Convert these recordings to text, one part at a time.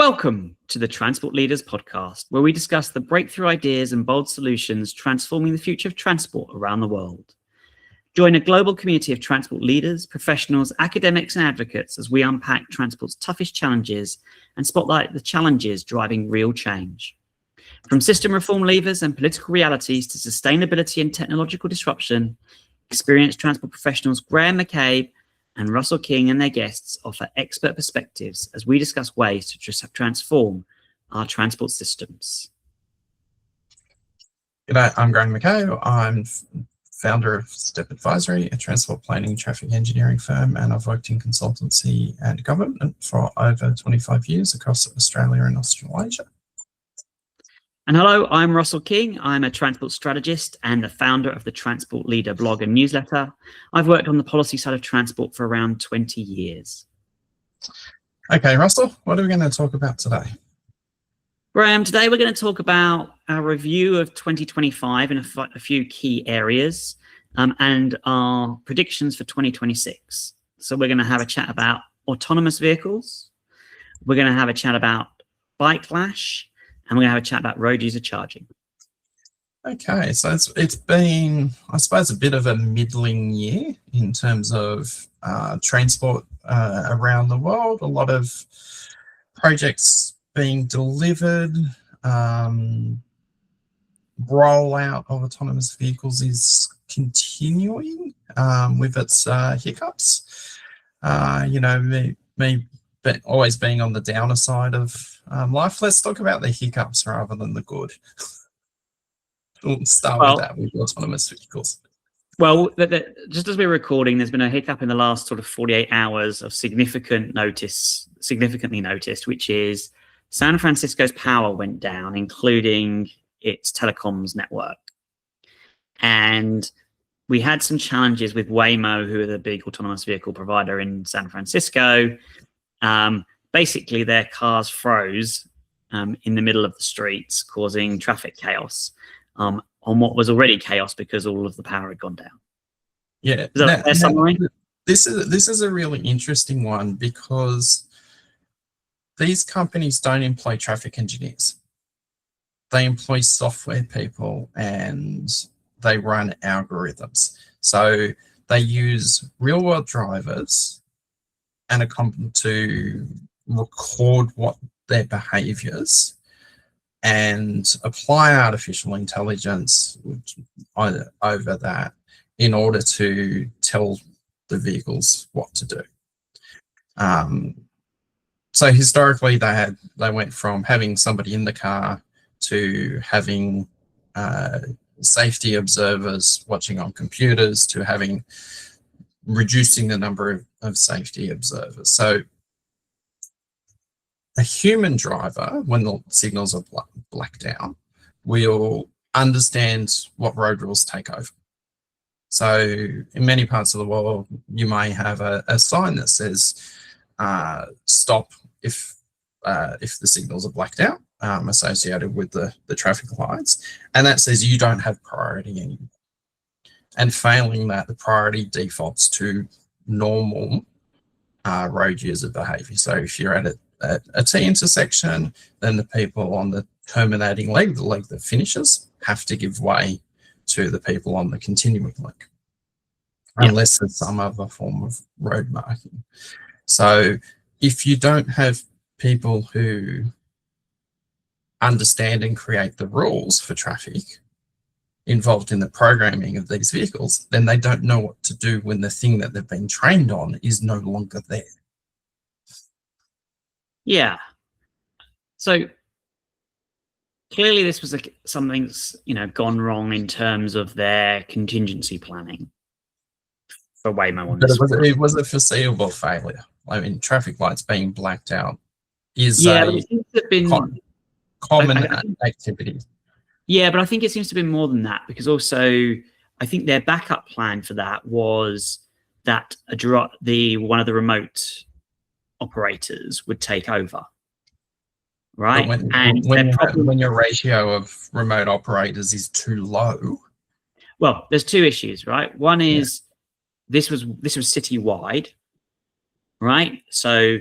Welcome to the Transport Leaders podcast, where we discuss the breakthrough ideas and bold solutions transforming the future of transport around the world. Join a global community of transport leaders, professionals, academics, and advocates as we unpack transport's toughest challenges and spotlight the challenges driving real change. From system reform levers and political realities to sustainability and technological disruption, experienced transport professionals Graham McCabe and Russell King and their guests offer expert perspectives as we discuss ways to transform our transport systems. G'day, I'm Graham McCabe. I'm founder of Step Advisory, a transport planning traffic engineering firm, and I've worked in consultancy and government for over 25 years across Australia and Australasia. And hello, I'm Russell King. I'm a transport strategist and the founder of the Transport Leader blog and newsletter. I've worked on the policy side of transport for around 20 years. Okay, Russell, what are we going to talk about today? Graham, today we're going to talk about our review of 2025 in a few key areas and our predictions for 2026. So we're going to have a chat about autonomous vehicles. We're going to have a chat about bikelash. And we're going to have a chat about road user charging. Okay, so it's been, I suppose, a bit of a middling year in terms of transport around the world. A lot of projects being delivered. Rollout of autonomous vehicles is continuing with its hiccups. But always being on the downer side of life. Let's talk about the hiccups rather than the good. We'll start with that, with autonomous vehicles. Well, just as we're recording, there's been a hiccup in the last sort of 48 hours of significantly noticed, which is San Francisco's power went down, including its telecoms network. And we had some challenges with Waymo, who are the big autonomous vehicle provider in San Francisco. Basically, their cars froze in the middle of the streets, causing traffic chaos on what was already chaos because all of the power had gone down. Yeah, is that a fair summary? This is a really interesting one because these companies don't employ traffic engineers. They employ software people and they run algorithms. So they use real-world drivers and to record what their behaviors and apply artificial intelligence over that in order to tell the vehicles what to do. So historically, they went from having somebody in the car to having safety observers watching on computers to having reducing the number of safety observers. So a human driver, when the signals are blacked out, will understand what road rules take over. So in many parts of the world, you may have a sign that says stop if the signals are blacked out associated with the traffic lights, and that says you don't have priority anymore. And failing that, the priority defaults to normal road user behavior. So if you're at a T intersection, then the people on the terminating leg, the leg that finishes, have to give way to the people on the continuing leg, unless there's some other form of road marking. So if you don't have people who understand and create the rules for traffic involved in the programming of these vehicles, then they don't know what to do when the thing that they've been trained on is no longer there. Yeah. So clearly this was something's gone wrong in terms of their contingency planning for Waymo on this. But it was a foreseeable failure. I mean, traffic lights being blacked out is a common activity. Yeah, but I think it seems to be more than that, because also I think their backup plan for that was that one of the remote operators would take over, right? When your ratio of remote operators is too low. Well, there's two issues, right? One is this was citywide, right? So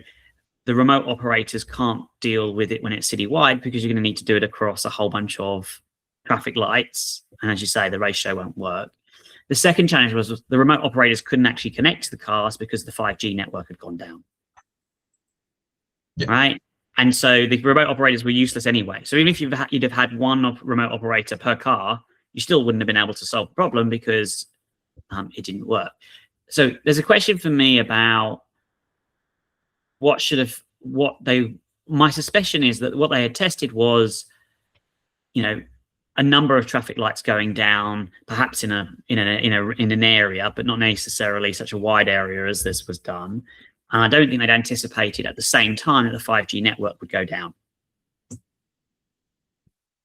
the remote operators can't deal with it when it's citywide because you're going to need to do it across a whole bunch of traffic lights. And as you say, the ratio won't work. The second challenge was the remote operators couldn't actually connect to the cars because the 5G network had gone down. Yeah. Right? And so the remote operators were useless anyway. So even if you'd have had one remote operator per car, you still wouldn't have been able to solve the problem because it didn't work. So there's a question for me about my suspicion is that what they had tested was, a number of traffic lights going down, perhaps in an area, but not necessarily such a wide area as this was done. And I don't think they'd anticipated at the same time that the 5G network would go down.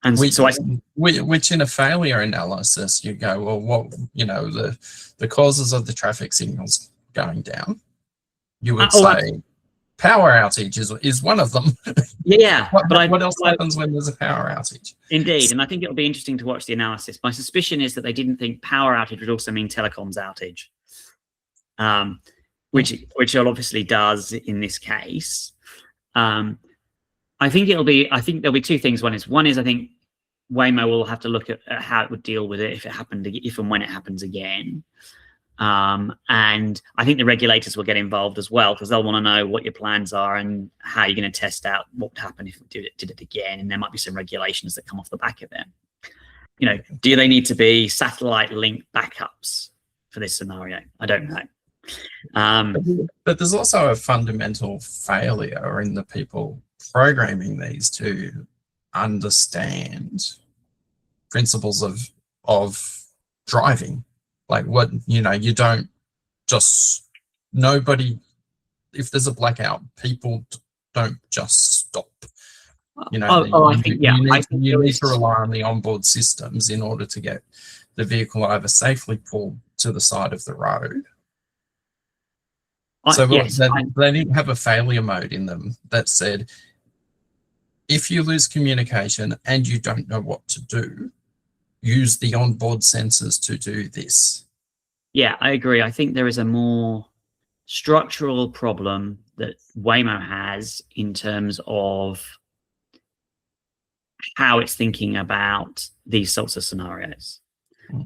And which in a failure analysis, you go, well, what, the causes of the traffic signals going down, you would say power outage is one of them. Yeah. What else happens when there's a power outage? Indeed. And I think it'll be interesting to watch the analysis. My suspicion is that they didn't think power outage would also mean telecoms outage, which it obviously does in this case. I think there'll be two things. One is I think Waymo will have to look at how it would deal with it if and when it happens again. And I think the regulators will get involved as well because they'll want to know what your plans are and how you're going to test out what would happen if we did it again. And there might be some regulations that come off the back of it. Do they need to be satellite linked backups for this scenario? I don't know. But there's also a fundamental failure in the people programming these to understand principles of driving. Like what, you don't just, if there's a blackout, people don't just stop. You need to rely on the onboard systems in order to get the vehicle either safely pulled to the side of the road. They didn't have a failure mode in them that said, if you lose communication and you don't know what to do, use the onboard sensors to do this. Yeah, I agree. I think there is a more structural problem that Waymo has in terms of how it's thinking about these sorts of scenarios.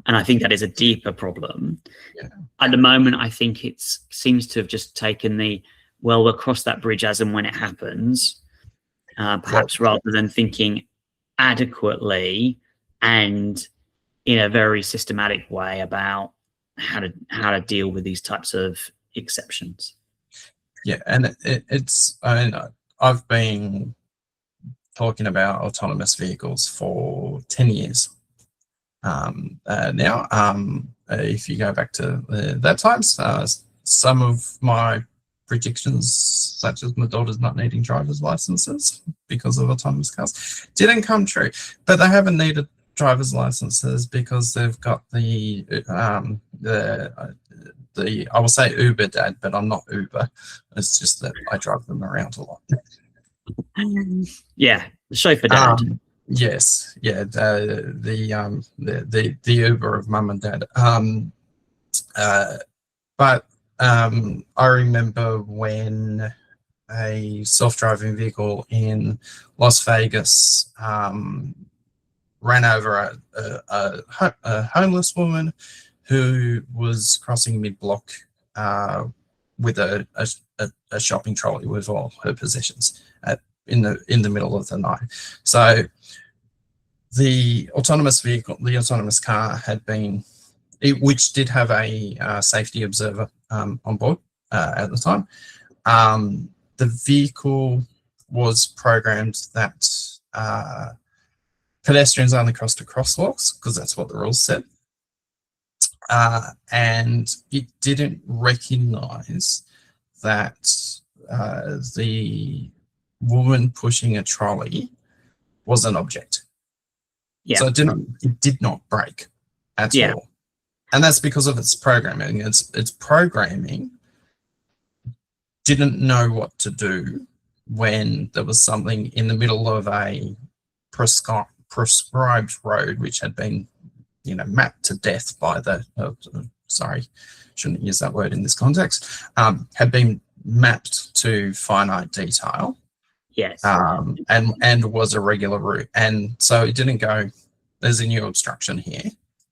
And I think that is a deeper problem. Yeah. At the moment, I think it seems to have just taken we'll cross that bridge as and when it happens, perhaps rather than thinking adequately and in a very systematic way about how to deal with these types of exceptions. Yeah, and I've been talking about autonomous vehicles for 10 years now. If you go back to that times, some of my predictions, such as my daughter's not needing driver's licenses because of autonomous cars, didn't come true. But they haven't needed driver's licenses because they've got the I will say Uber dad, but I'm not Uber. It's just that I drive them around a lot. Yeah, the chauffeur dad. Yes, yeah, the Uber of mum and dad. But I remember when a self-driving vehicle in Las Vegas ran over a homeless woman who was crossing mid-block with a shopping trolley with all her possessions in the middle of the night. So the autonomous car had been, which did have a safety observer on board at the time. The vehicle was programmed that pedestrians only crossed at crosswalks because that's what the rules said. And it didn't recognize that the woman pushing a trolley was an object. Yeah. So it did not brake at all. And that's because of its programming. Its programming didn't know what to do when there was something in the middle of a prescribed road, which had been, mapped to death by the, sorry, shouldn't use that word in this context, had been mapped to finite detail. Yes. And was a regular route. And so it didn't go, there's a new obstruction here,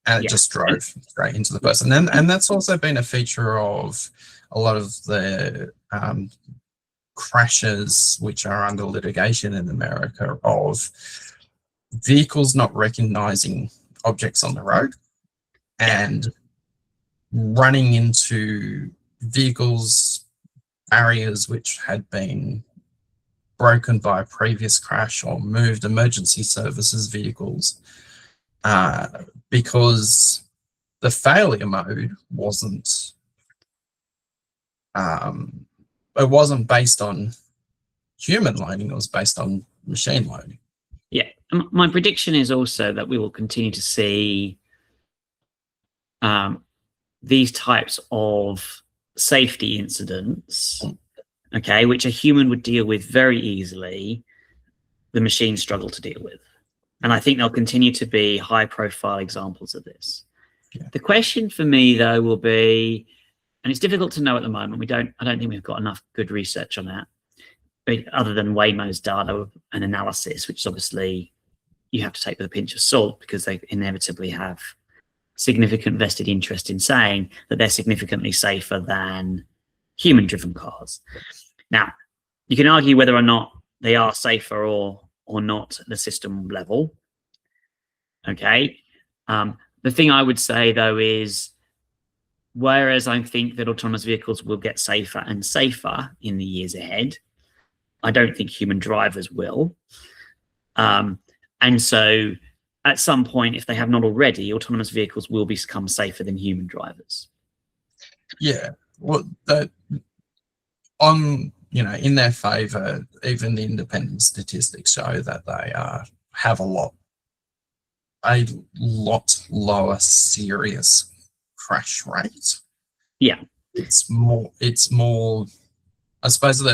and it just drove straight into the person. And that's also been a feature of a lot of the crashes which are under litigation in America, of vehicles not recognizing objects on the road and running into vehicles, barriers which had been broken by a previous crash, or moved emergency services vehicles, because the failure mode wasn't it wasn't based on human loading, it was based on machine loading. Yeah, my prediction is also that we will continue to see these types of safety incidents, okay, which a human would deal with very easily, the machines struggle to deal with. And I think there'll continue to be high-profile examples of this. Yeah. The question for me, though, will be, and it's difficult to know at the moment, I don't think we've got enough good research on that, but other than Waymo's data and analysis, which obviously you have to take with a pinch of salt, because they inevitably have significant vested interest in saying that they're significantly safer than human-driven cars. Now, you can argue whether or not they are safer or not at the system level. Okay. The thing I would say, though, is whereas I think that autonomous vehicles will get safer and safer in the years ahead, I don't think human drivers will. And so at some point, if they have not already, autonomous vehicles will become safer than human drivers. Yeah. Well, in their favor, even the independent statistics show that they have a lot lower serious crash rate. Yeah, it's more. I suppose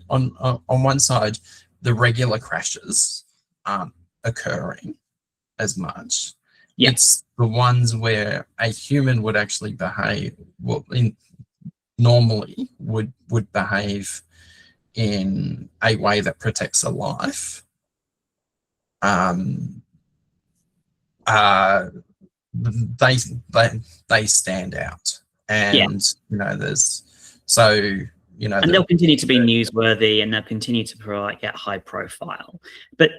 on one side, the regular crashes aren't occurring as much. Yeah. It's the ones where a human would actually behave normally would behave in a way that protects a life. They stand out, and and they'll continue to be newsworthy, and they'll continue to get high profile. But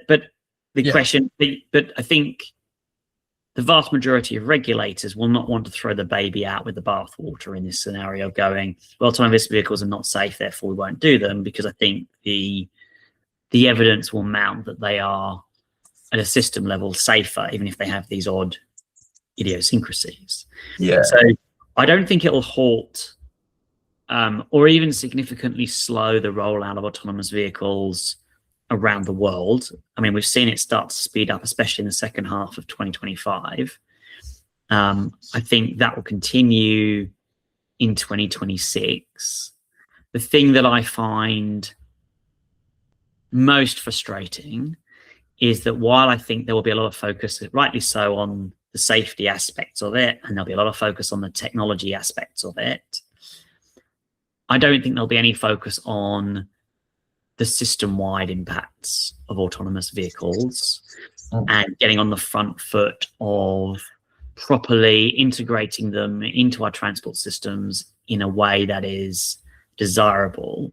the question, but I think the vast majority of regulators will not want to throw the baby out with the bathwater in this scenario, going, well, autonomous vehicles are not safe, therefore we won't do them, because I think the evidence will mount that they are at a system level safer, even if they have these odd idiosyncrasies. Yeah. So I don't think it'll halt or even significantly slow the rollout of autonomous vehicles around the world. I mean, we've seen it start to speed up, especially in the second half of 2025. I think that will continue in 2026. The thing that I find most frustrating is that while I think there will be a lot of focus, rightly so, on the safety aspects of it, and there'll be a lot of focus on the technology aspects of it, I don't think there'll be any focus on the system-wide impacts of autonomous vehicles and getting on the front foot of properly integrating them into our transport systems in a way that is desirable.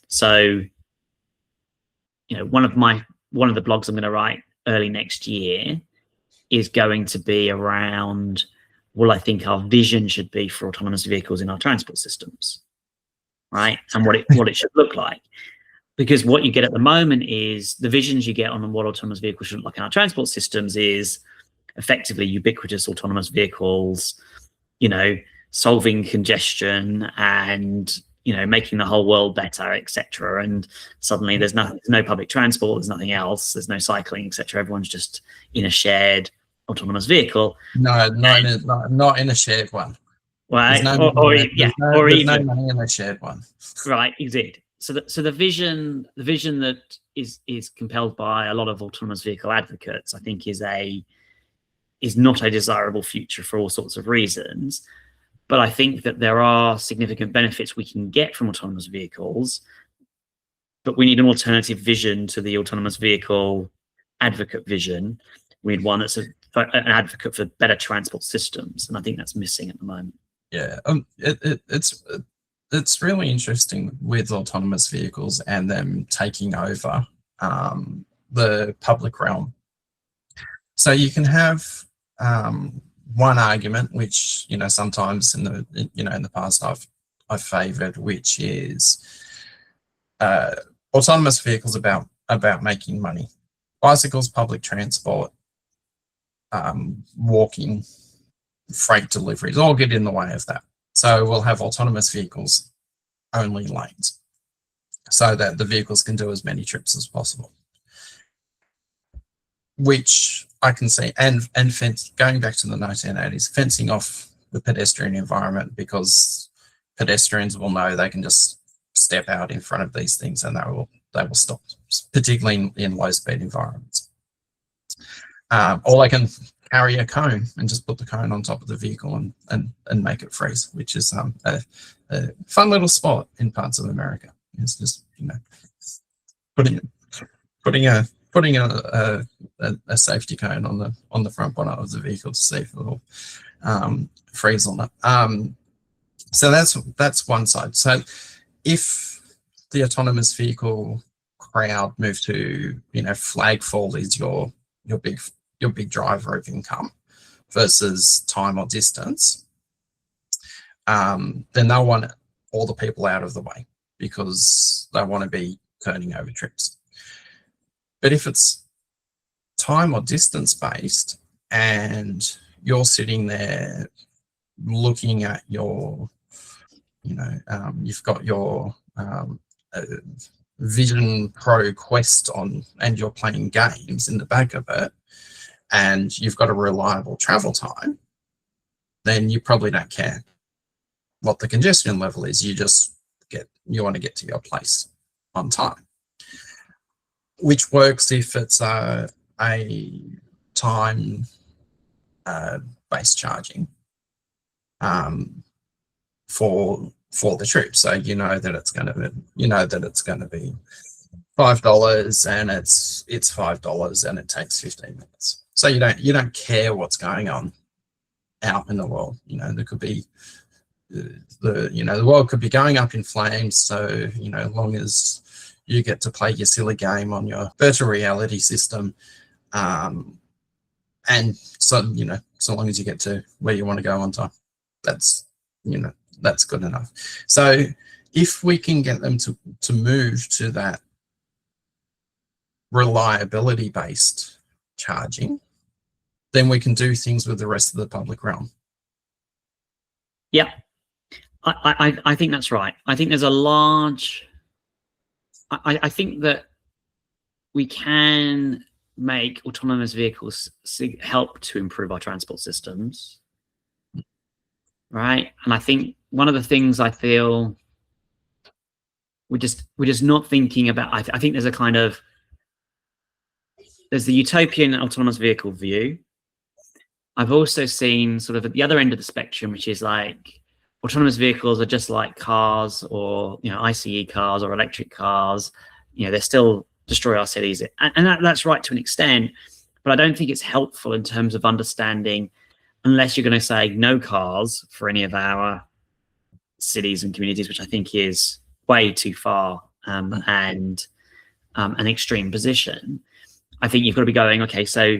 So, one of the blogs I'm going to write early next year is going to be around what I think our vision should be for autonomous vehicles in our transport systems, right? And what it should look like. Because what you get at the moment is the visions you get on what autonomous vehicles should look like in our transport systems is effectively ubiquitous autonomous vehicles, solving congestion and, making the whole world better, etc. And suddenly there's no public transport, there's nothing else, there's no cycling, etc. Everyone's just in a shared autonomous vehicle. Not in a shared one. Right. There's no money in a shared one. Right, exactly. So the vision that is compelled by a lot of autonomous vehicle advocates, I think, is not a desirable future for all sorts of reasons. But I think that there are significant benefits we can get from autonomous vehicles, but we need an alternative vision to the autonomous vehicle advocate vision. We need one that's an advocate for better transport systems, and I think that's missing at the moment. Yeah, it's really interesting with autonomous vehicles and them taking over the public realm. So you can have one argument, which sometimes in the past I've favoured, which is autonomous vehicles about making money. Bicycles, public transport, walking, freight deliveries all get in the way of that. So we'll have autonomous vehicles only lanes so that the vehicles can do as many trips as possible, which I can see. And going back to the 1980s, fencing off the pedestrian environment, because pedestrians will know they can just step out in front of these things and they will stop, particularly in low speed environments. Or they can carry a cone and just put the cone on top of the vehicle and make it freeze, which is a fun little spot in parts of America. It's just putting a safety cone on the front bonnet of the vehicle to see if it will freeze on it. So that's one side. So if the autonomous vehicle crowd move to flag fall is your big driver of income versus time or distance, then they'll want all the people out of the way because they want to be turning over trips. But if it's time or distance based and you're sitting there looking at your, you've got your Vision Pro Quest on and you're playing games in the back of it, and you've got a reliable travel time, then you probably don't care what the congestion level is. You want to get to your place on time, which works if it's a time based charging for the trip. So that it's going to be $5 and it's $5 and it takes 15 minutes. So you don't care what's going on out in the world. There could be the world could be going up in flames. So as long as you get to play your silly game on your virtual reality system, and so so long as you get to where you want to go on time, that's good enough. So if we can get them to move to that reliability based charging, then we can do things with the rest of the public realm. Yeah, I think that's right. I think there's a large, I think that we can make autonomous vehicles help to improve our transport systems, right? And I think one of the things I feel we're just not thinking about, I think there's the utopian autonomous vehicle view. I've also seen sort of at the other end of the spectrum, which is like autonomous vehicles are just like cars or ICE cars or electric cars. They still destroy our cities, and that's right to an extent, but I don't think it's helpful in terms of understanding, unless you're going to say no cars for any of our cities and communities, which I think is way too far and an extreme position. I think you've got to be going, okay, so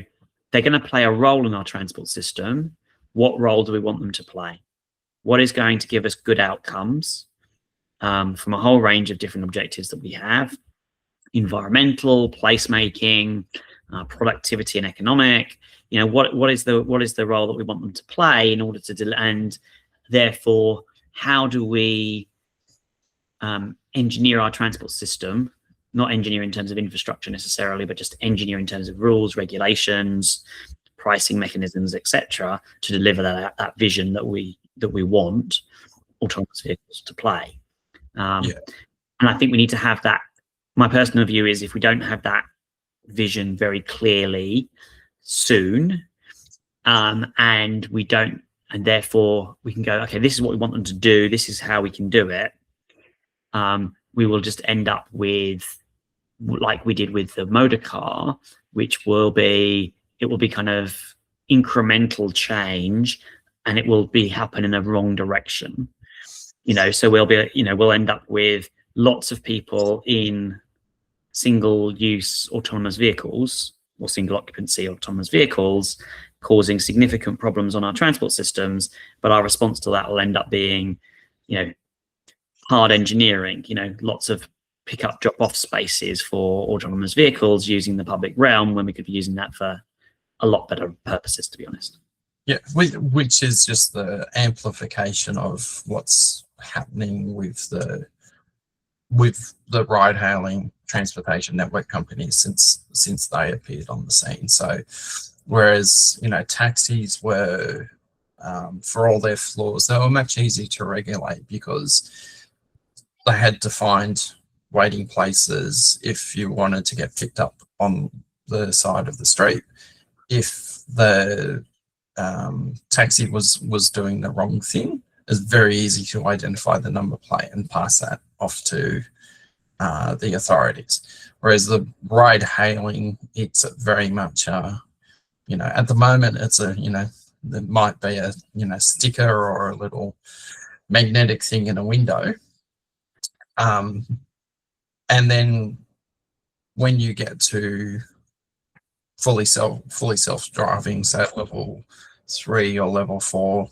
they're going to play a role in our transport system. What role do we want them to play? What is going to give us good outcomes from a whole range of different objectives that we have? Environmental, placemaking, productivity and economic. What is the role that we want them to play in order to and therefore how do we engineer our transport system, not engineer in terms of infrastructure necessarily, but just engineer in terms of rules, regulations, pricing mechanisms, etc., to deliver that vision that we want autonomous vehicles to play. And I think we need to have that. My personal view is if we don't have that vision very clearly soon, and we don't and therefore we can go, okay, this is what we want them to do, this is how we can do it, we will just end up with, like we did with the motor car, which will be kind of incremental change, and it will be happen in a wrong direction. So we'll end up with lots of people in single-use autonomous vehicles or single occupancy autonomous vehicles causing significant problems on our transport systems, but our response to that will end up being, hard engineering, lots of pick-up drop-off spaces for autonomous vehicles using the public realm, when we could be using that for a lot better purposes, to be honest. Yeah, which is just the amplification of what's happening with the ride-hailing transportation network companies since they appeared on the scene. So, whereas taxis were, for all their flaws, they were much easier to regulate because they had to find waiting places if you wanted to get picked up on the side of the street. If the taxi was doing the wrong thing, it's very easy to identify the number plate and pass that off to the authorities. Whereas the ride hailing, it's very much at the moment it's there might be a sticker or a little magnetic thing in a window, and then when you get to fully self-driving, so at level 3 or level 4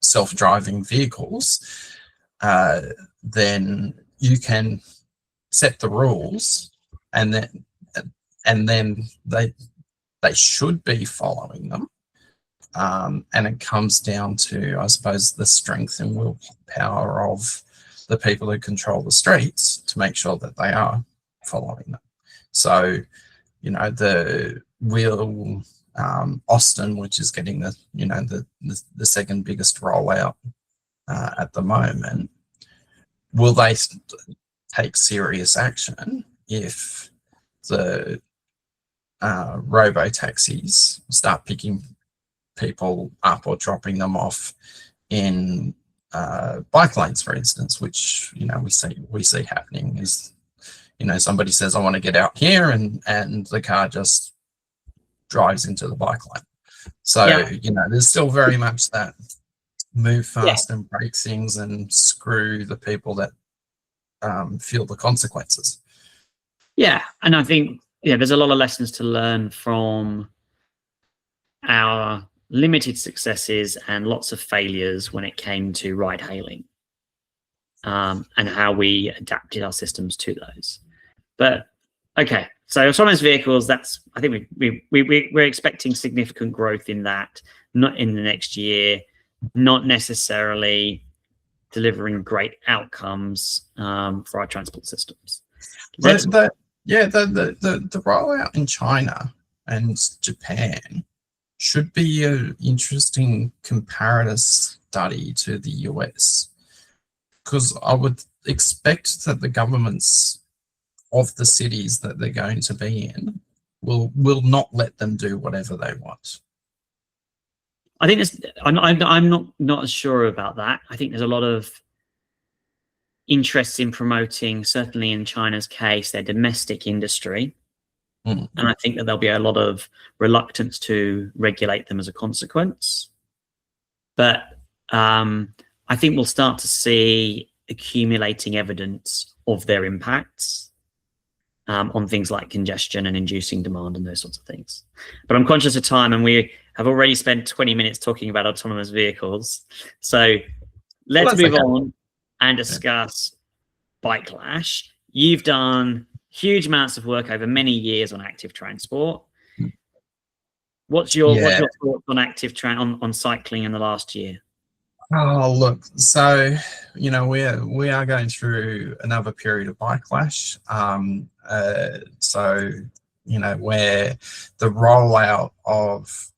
self-driving vehicles, then you can set the rules, and then they should be following them. And it comes down to, I suppose, the strength and willpower of the people who control the streets to make sure that they are following them. So, the Austin, which is getting the second biggest rollout at the moment, will they take serious action if the robo taxis start picking people up or dropping them off in bike lanes, for instance, which we see happening? Is somebody says, I want to get out here, and the car just drives into the bike lane. So there's still very much that move fast and break things and screw the people that feel the consequences. Yeah, and I think there's a lot of lessons to learn from our limited successes and lots of failures when it came to ride hailing, and how we adapted our systems to those. But okay, so autonomous vehicles, I think we're expecting significant growth in that, not in the next year, not necessarily delivering great outcomes for our transport systems. The rollout in China and Japan should be an interesting comparative study to the US, because I would expect that the governments of the cities that they're going to be in will not let them do whatever they want. I think I'm not as sure about that. I think there's a lot of interest in promoting, certainly in China's case, their domestic industry. And I think that there'll be a lot of reluctance to regulate them as a consequence. But I think we'll start to see accumulating evidence of their impacts on things like congestion and inducing demand and those sorts of things. But I'm conscious of time, and we have already spent 20 minutes talking about autonomous vehicles. So let's move on and discuss bikelash. You've done huge amounts of work over many years on active transport. What's your thoughts on active on cycling in the last year? Oh, look, so we are going through another period of bikelash. So where the rollout of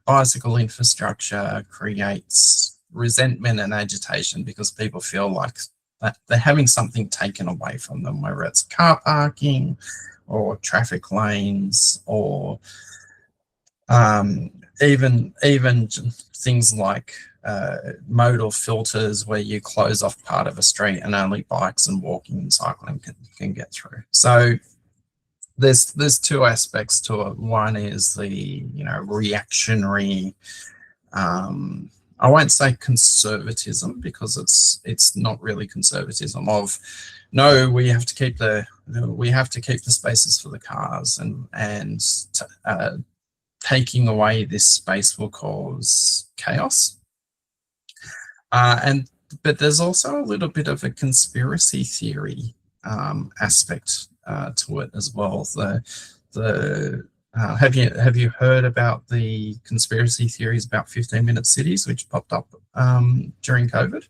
bicycle infrastructure creates resentment and agitation because people feel like that they're having something taken away from them, whether it's car parking or traffic lanes or even things like modal filters where you close off part of a street and only bikes and walking and cycling can get through. So there's two aspects to it. One is the reactionary, I won't say conservatism, because it's not really conservatism of, no, we have to keep the spaces for the cars, and taking away this space will cause chaos. But there's also a little bit of a conspiracy theory aspect to it as well. Have you heard about the conspiracy theories about 15-minute cities, which popped up during COVID?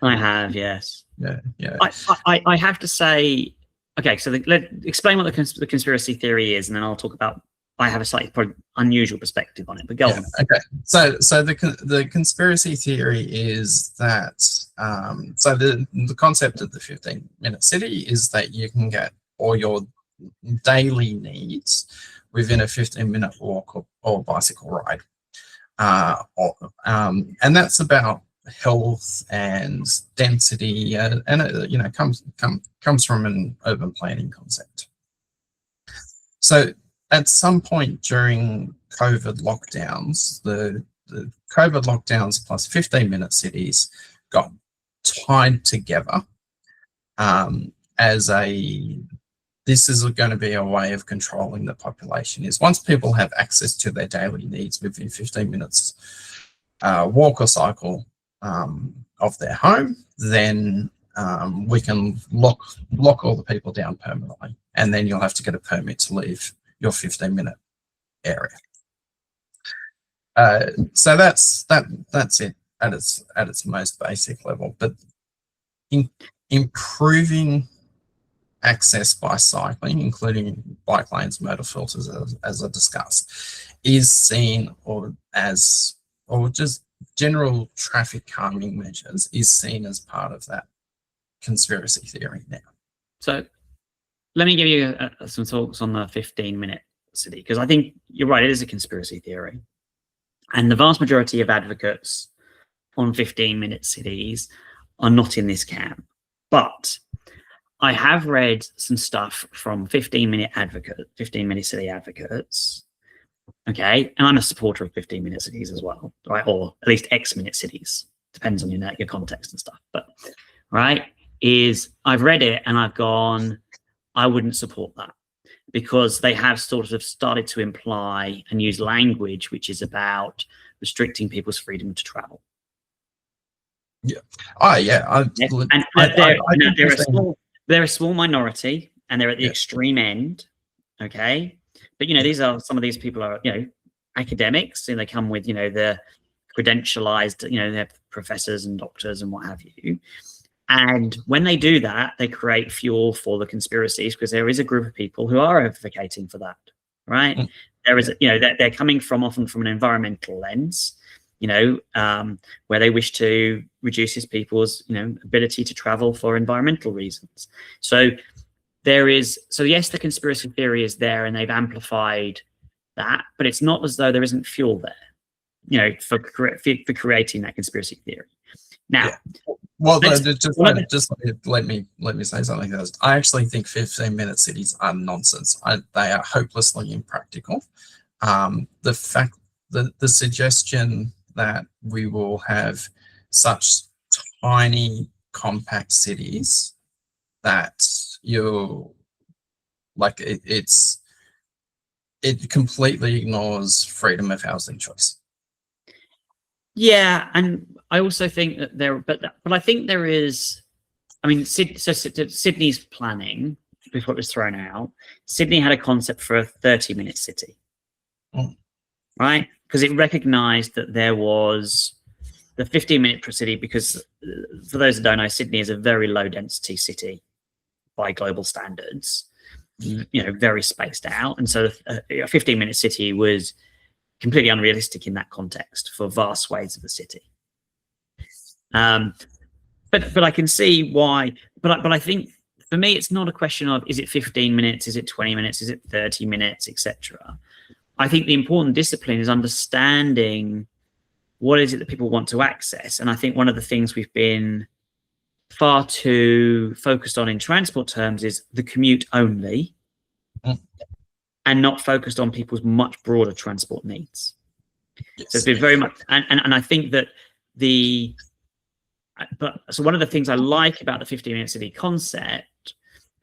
I have, yes. Yeah. I have to say, okay, so let's explain what the conspiracy theory is, and then I'll talk about. I have a slightly probably unusual perspective on it, but go on. Okay. So the conspiracy theory is that so the concept of the 15-minute city is that you can get all your daily needs within a 15-minute walk or bicycle ride, and that's about health and density, and it comes from an urban planning concept. So at some point during COVID lockdowns, the COVID lockdowns plus 15-minute cities got tied together as this is going to be a way of controlling the population. Is once people have access to their daily needs within 15 minutes walk or cycle of their home, then we can lock all the people down permanently, and then you'll have to get a permit to leave your 15-minute area. So that's it at its most basic level. But improving access by cycling, including bike lanes, motor filters, as I discussed, is seen or just general traffic calming measures is seen as part of that conspiracy theory now. So let me give you some thoughts on the 15-minute city, because I think you're right, it is a conspiracy theory. And the vast majority of advocates on 15-minute cities are not in this camp. But I have read some stuff from 15-minute city advocates, okay? And I'm a supporter of 15-minute cities as well, right? Or at least X-minute cities, depends on your context and stuff. But, right, I've read it and I've gone, I wouldn't support that, because they have sort of started to imply and use language which is about restricting people's freedom to travel. Yeah. Oh, yeah. They're a small minority, and they're at the extreme end. Okay, but some of these people are academics, and they come with the credentialized, they're professors and doctors and what have you. And when they do that, they create fuel for the conspiracies, because there is a group of people who are advocating for that, right? There is, they're coming often from an environmental lens, where they wish to reduce people's, ability to travel for environmental reasons. So yes, the conspiracy theory is there, and they've amplified that, but it's not as though there isn't fuel there, for creating that conspiracy theory. Now, well, just let me say something else. I actually think 15-minute cities are nonsense. They are hopelessly impractical. The suggestion that we will have such tiny, compact cities that it completely ignores freedom of housing choice. Yeah, and I also think that but I think there is. I mean, Sydney's planning, before it was thrown out, Sydney had a concept for a 30-minute city, right? Because it recognised that there was the 15-minute per city. Because for those that don't know, Sydney is a very low-density city by global standards, very spaced out, and so a 15-minute city was completely unrealistic in that context for vast swathes of the city. But I can see why. But I think for me, it's not a question of is it 15 minutes, is it 20 minutes, is it 30 minutes, etc. I think the important discipline is understanding what is it that people want to access. And I think one of the things we've been far too focused on in transport terms is the commute only, and not focused on people's much broader transport needs. Yes. So it's been very much, and I think that so one of the things I like about the 15-minute city concept,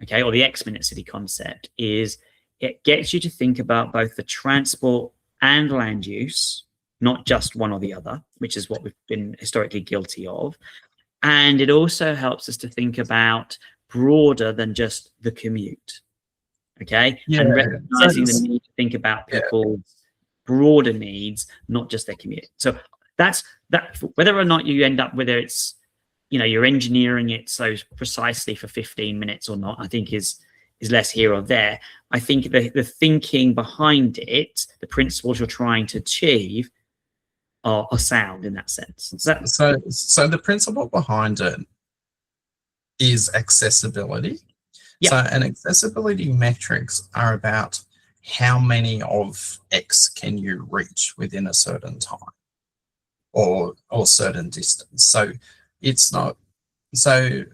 okay, or the X-minute city concept, is it gets you to think about both the transport and land use, not just one or the other, which is what we've been historically guilty of. And it also helps us to think about broader than just the commute, okay? Yeah. And recognizing the need to think about people's broader needs, not just their commute. So that's that. Whether or not you end up, whether it's, you know, you're engineering it so precisely for 15 minutes or not, I think is less here or there. I think the thinking behind it, the principles you're trying to achieve, are sound in that sense. So the principle behind it is accessibility. Yep. So, and accessibility metrics are about how many of X can you reach within a certain time or certain distance. So it's not, so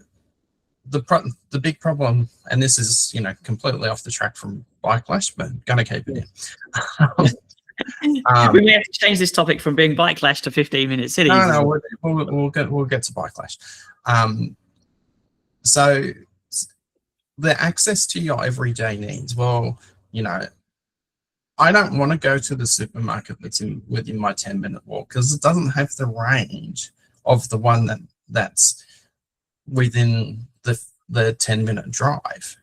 the big problem, and this is, you know, completely off the track from bikelash, but gonna keep it in. We may have to change this topic from being bikelash to 15-minute cities. No, we'll get to bikelash. So the access to your everyday needs. Well, you know, I don't want to go to the supermarket that's within my 10-minute walk because it doesn't have the range of the one that's within the 10-minute drive.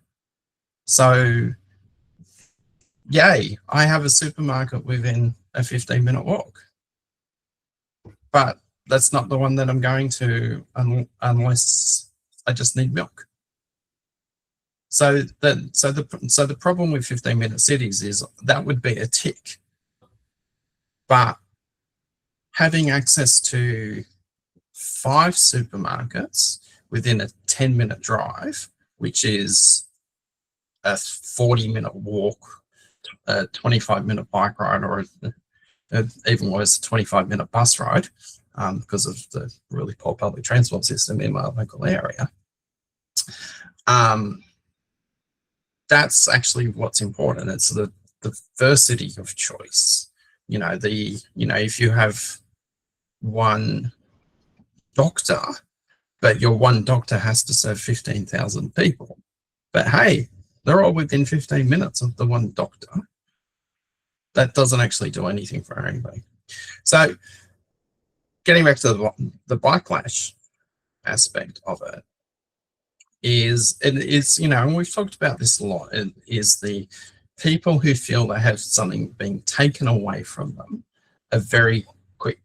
So yay, I have a supermarket within a 15-minute walk, but that's not the one that I'm going to unless I just need milk. So the problem with 15-minute cities is that would be a tick, but having access to 5 supermarkets within a 10-minute drive, which is a 40-minute walk, a 25-minute bike ride, or even worse, a 25-minute bus ride, because of the really poor public transport system in my local area. That's actually what's important. It's the diversity of choice. You know, if you have one doctor, but your one doctor has to serve 15,000 people, but hey, they're all within 15 minutes of the one doctor. That doesn't actually do anything for anybody. So getting back to the bikelash aspect of it is, you know, and we've talked about this a lot, it is the people who feel they have something being taken away from them are very quick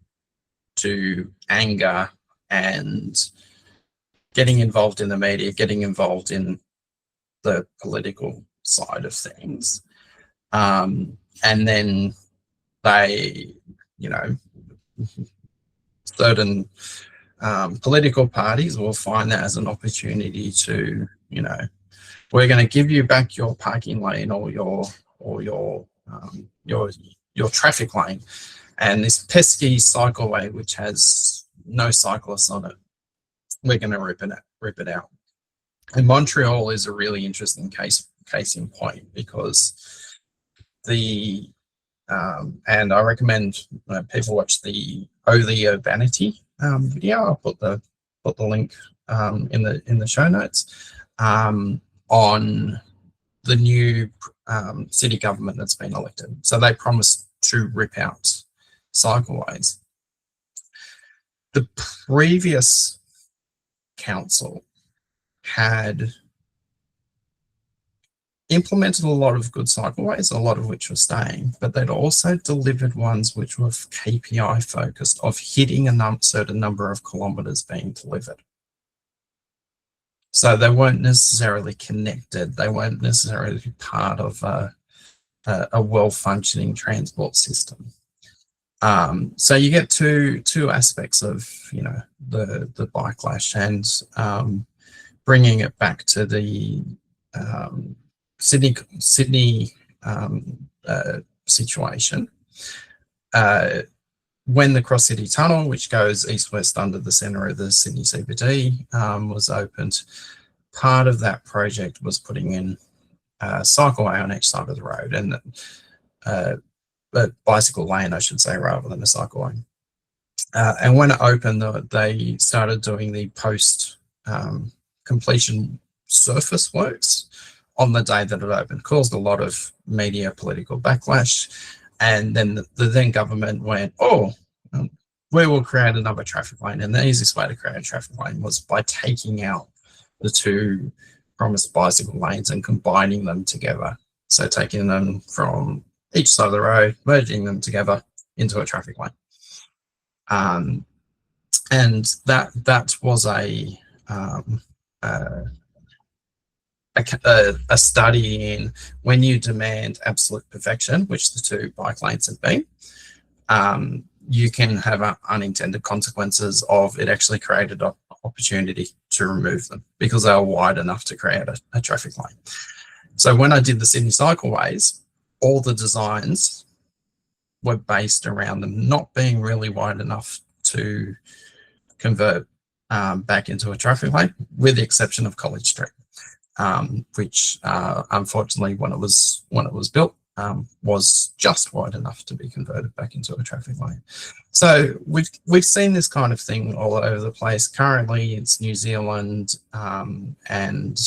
to anger and getting involved in the media, getting involved in the political side of things. And then they, you know, certain political parties will find that as an opportunity to, you know, we're going to give you back your parking lane or your traffic lane, and this pesky cycleway which has no cyclists on it, we're going to rip it out. And Montreal is a really interesting case in point, because the and I recommend people watch the Oh the Urbanity video. I'll put the link in the show notes on the new city government that's been elected. So they promised to rip out cycleways. The previous council had implemented a lot of good cycleways, a lot of which were staying, but they'd also delivered ones which were KPI focused, of hitting a certain number of kilometres being delivered. So they weren't necessarily connected. They weren't necessarily part of a well-functioning transport system. So you get two aspects of, you know, the bikelash, and bringing it back to the Sydney situation. When the Cross City Tunnel, which goes east-west under the centre of the Sydney CBD, was opened, part of that project was putting in a cycleway on each side of the road, and a bicycle lane, I should say, rather than a cycleway. And when it opened, they started doing the post-completion surface works on the day that it opened. Caused a lot of media political backlash. And then the then government went, we will create another traffic lane. And the easiest way to create a traffic lane was by taking out the two promised bicycle lanes and combining them together. So taking them from each side of the road, merging them together into a traffic lane. And that was a study in when you demand absolute perfection, which the two bike lanes have been, you can have unintended consequences of it actually created an opportunity to remove them because they were wide enough to create a traffic lane. So when I did the Sydney cycleways, all the designs were based around them not being really wide enough to convert back into a traffic lane, with the exception of College Street, which unfortunately when it was built was just wide enough to be converted back into a traffic lane. So we've seen this kind of thing all over the place. Currently, it's New Zealand and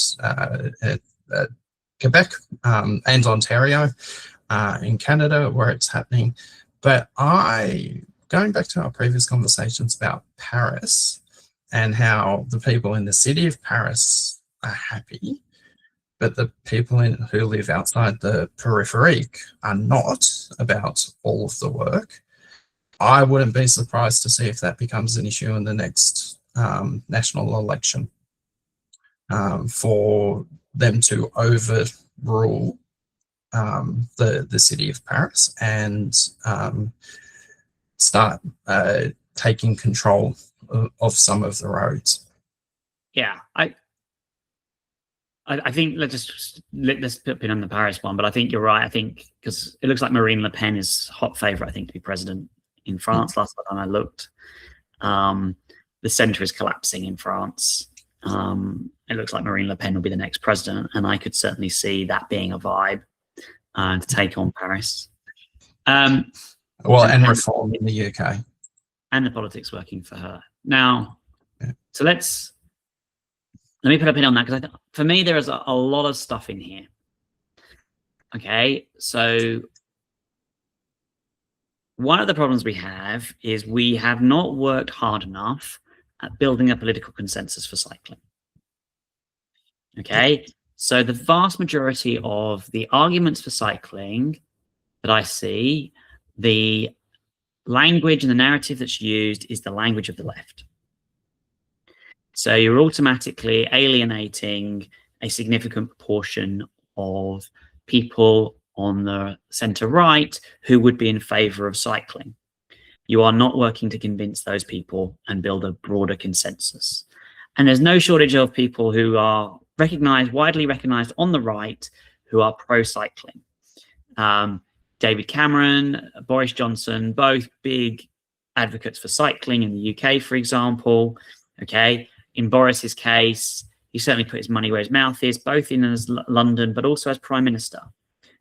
Quebec and Ontario in Canada where it's happening. But going back to our previous conversations about Paris and how the people in the city of Paris are happy, but the people who live outside the periphery are not about all of the work. I wouldn't be surprised to see if that becomes an issue in the next national election, for them to overrule the city of Paris and start taking control of some of the roads. Yeah, I think let's put a pin on the Paris one, but I think you're right. I think because it looks like Marine Le Pen is hot favourite, I think, to be president in France. Last time I looked, the centre is collapsing in France. It looks like Marine Le Pen will be the next president, and I could certainly see that being a vibe to take on Paris. And reform in the UK, and the politics working for her now. Yeah. So let me put a pin on that, because for me there is a lot of stuff in here. Okay, so one of the problems we have is we have not worked hard enough at building a political consensus for cycling. Okay, so the vast majority of the arguments for cycling that I see, the language and the narrative that's used is the language of the left. So you're automatically alienating a significant proportion of people on the centre right who would be in favour of cycling. You are not working to convince those people and build a broader consensus. And there's no shortage of people who are widely recognised on the right who are pro-cycling. David Cameron, Boris Johnson, both big advocates for cycling in the UK, for example. Okay. In Boris's case, he certainly put his money where his mouth is, both in as London, but also as Prime Minister.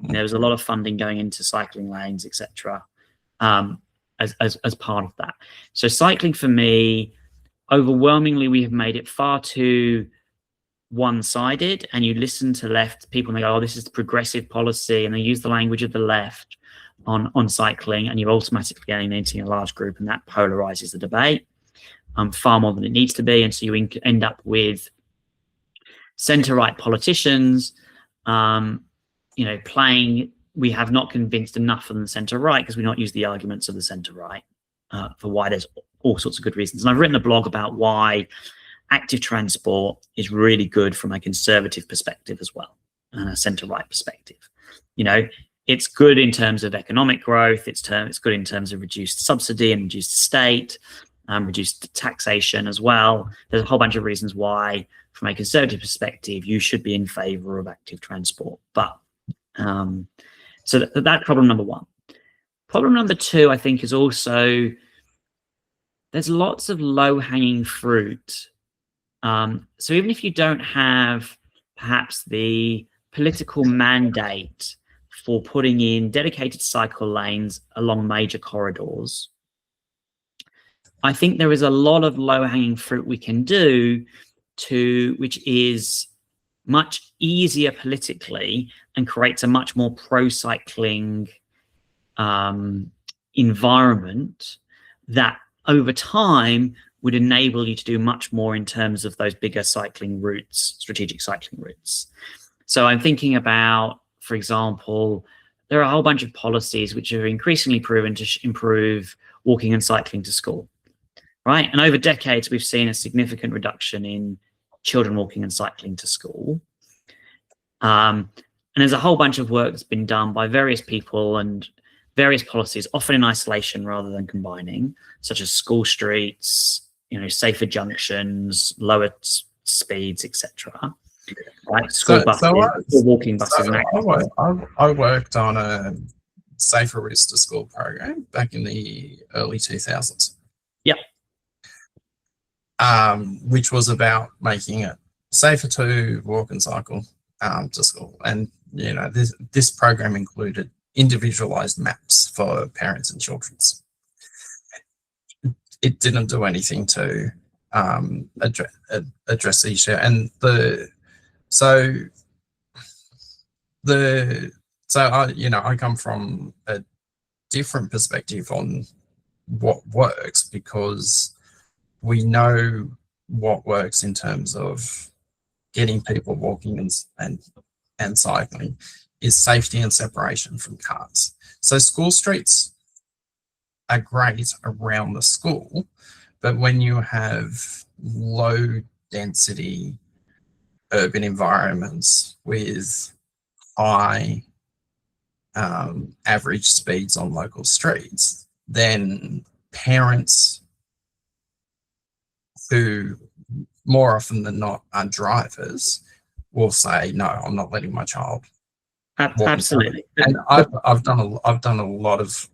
And there was a lot of funding going into cycling lanes, etc., as part of that. So cycling, for me, overwhelmingly, we have made it far too one-sided. And you listen to left people and they go, "Oh, this is progressive policy," and they use the language of the left on cycling, and you're automatically alienating a large group, and that polarizes the debate far more than it needs to be. And so you end up with centre-right politicians, playing, we have not convinced enough of the centre-right because we've not used the arguments of the centre-right for why there's all sorts of good reasons. And I've written a blog about why active transport is really good from a conservative perspective as well, and a centre-right perspective. It's good in terms of economic growth. It's good in terms of reduced subsidy and reduced state, reduced taxation as well. There's a whole bunch of reasons why, from a conservative perspective, you should be in favour of active transport. But so that's problem number one. Problem number two, I think, is also there's lots of low-hanging fruit. So even if you don't have perhaps the political mandate for putting in dedicated cycle lanes along major corridors, I think there is a lot of low-hanging fruit we can do which is much easier politically and creates a much more pro-cycling environment that over time would enable you to do much more in terms of those bigger cycling routes, strategic cycling routes. So I'm thinking about, for example, there are a whole bunch of policies which are increasingly proven to improve walking and cycling to school, right? And over decades, we've seen a significant reduction in children walking and cycling to school. And there's a whole bunch of work that's been done by various people and various policies, often in isolation rather than combining, such as school streets, safer junctions, lower speeds, etc. Right, school buses, walking buses. I worked on a safer routes to school program back in the early 2000s. Yep. Which was about making it safer to walk and cycle to school, and this program included individualized maps for parents and children's. It didn't do anything to address the issue, and I come from a different perspective on what works, because we know what works in terms of getting people walking and cycling is safety and separation from cars. So school streets are great around the school, but when you have low density urban environments with high average speeds on local streets, then parents who more often than not are drivers will say, no, I'm not letting my child. Absolutely. And I've done a lot of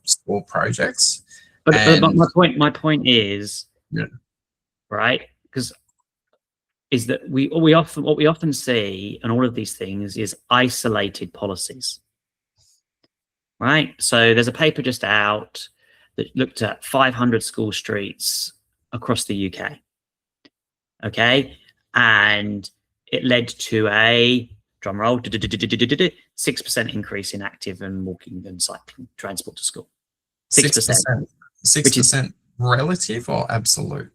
school projects. But my point is, right, because is that what we often see in all of these things is isolated policies, right? So there's a paper just out that looked at 500 school streets across the UK, okay, and it led to a drum roll 6% increase in active and walking and cycling transport to school. 6%. 6% relative or absolute?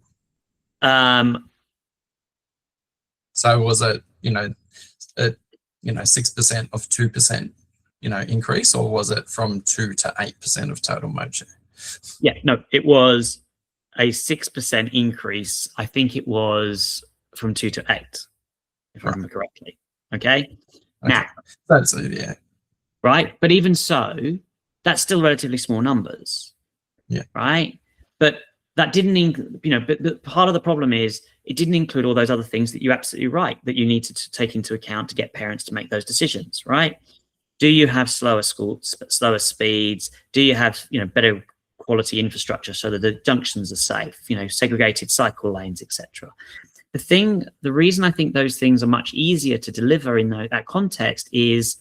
So was it 6% of 2% increase, or was it from 2 to 8% of total motor? Yeah, no, it was a 6% increase. I think it was from 2 to 8, if I remember correctly. Okay. Now that's it, yeah. Right, but even so, that's still relatively small numbers. Yeah. Right, but that didn't, but part of the problem is it didn't include all those other things that you're absolutely right that you need to take into account to get parents to make those decisions. Right? Do you have slower speeds? Do you have better quality infrastructure so that the junctions are safe? Segregated cycle lanes, etc. The reason I think those things are much easier to deliver in that context is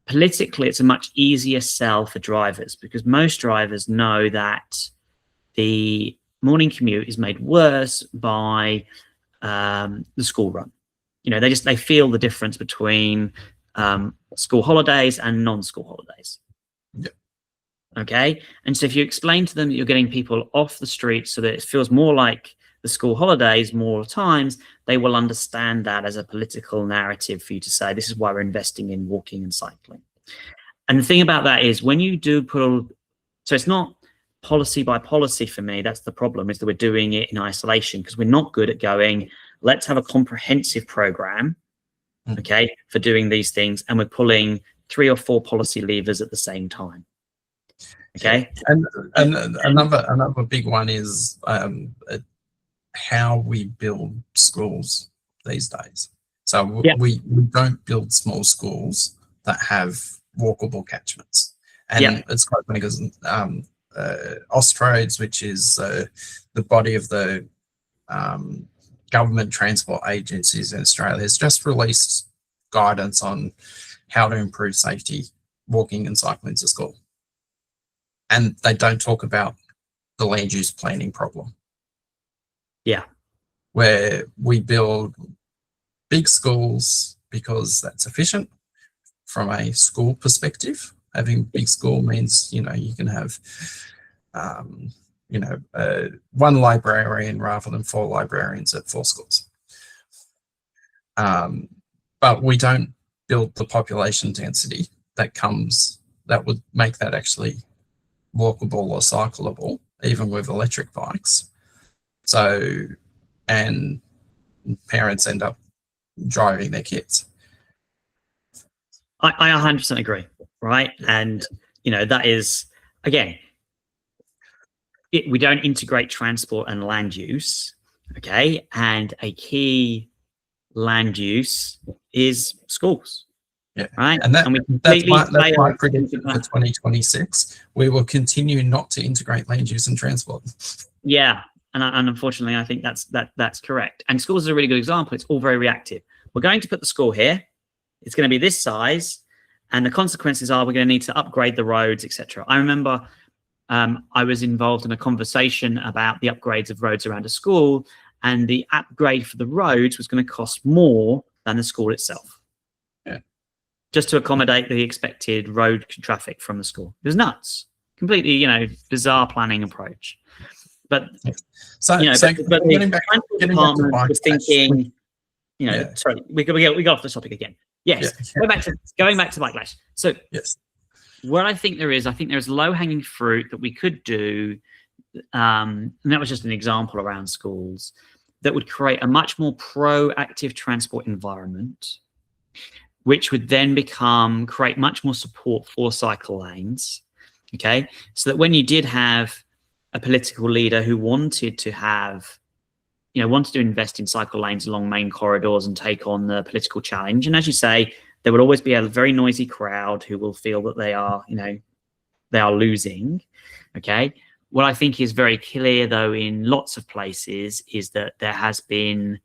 politically it's a much easier sell for drivers, because most drivers know that the morning commute is made worse by the school run. They feel the difference between school holidays and non-school holidays. Yeah. Okay. And so if you explain to them that you're getting people off the street so that it feels more like the school holidays more times, they will understand that as a political narrative for you to say, this is why we're investing in walking and cycling. And the thing about that is when you do so it's not policy by policy for me. That's the problem, is that we're doing it in isolation because we're not good at going, let's have a comprehensive program, okay, for doing these things. And we're pulling 3 or 4 policy levers at the same time. Okay. And another big one is how we build schools these days. So we don't build small schools that have walkable catchments. And Yeah. it's quite funny because Austroads, which is the body of the government transport agencies in Australia, has just released guidance on how to improve safety walking and cycling to school. And they don't talk about the land use planning problem. Yeah. Where we build big schools because that's efficient from a school perspective. Having big school means, you can have, one librarian rather than 4 librarians at 4 schools. But we don't build the population density that would make that actually walkable or cyclable, even with electric bikes. So, and parents end up driving their kids. I 100% agree, right? And, that is, again, we don't integrate transport and land use, okay? And a key land use is schools. Yeah, right. And we that's my prediction for 2026. We will continue not to integrate land use and transport. Yeah, and unfortunately, I think that's correct. And schools is a really good example. It's all very reactive. We're going to put the school here. It's going to be this size, and the consequences are we're going to need to upgrade the roads, etc. I remember I was involved in a conversation about the upgrades of roads around a school, and the upgrade for the roads was going to cost more than the school itself. Yeah. Just to accommodate the expected road traffic from the school. It was nuts. Completely, bizarre planning approach. But so getting back to was thinking, sorry, we got off the topic again. Yes, yeah. Going back to bikelash. So yes, what I think there's low-hanging fruit that we could do, and that was just an example around schools, that would create a much more proactive transport environment, which would then create much more support for cycle lanes, okay? So that when you did have a political leader who wanted to invest in cycle lanes along main corridors and take on the political challenge, and as you say, there would always be a very noisy crowd who will feel that they are losing, okay? What I think is very clear, though, in lots of places is that there has been,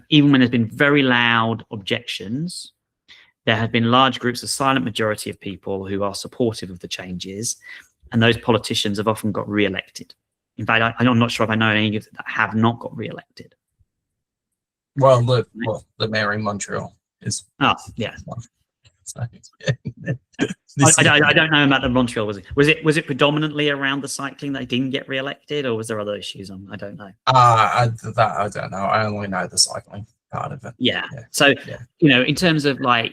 even when there's been very loud objections, there have been large groups, a silent majority of people who are supportive of the changes, and those politicians have often got re-elected. In fact, I'm not sure if I know any that have not got re-elected. Well, the mayor in Montreal is. Oh, yeah. So, yeah. I don't know about the Montreal. Was it predominantly around the cycling that didn't get re-elected, or was there other issues on? I don't know. I don't know. I only know the cycling part of it. Yeah. So in terms of but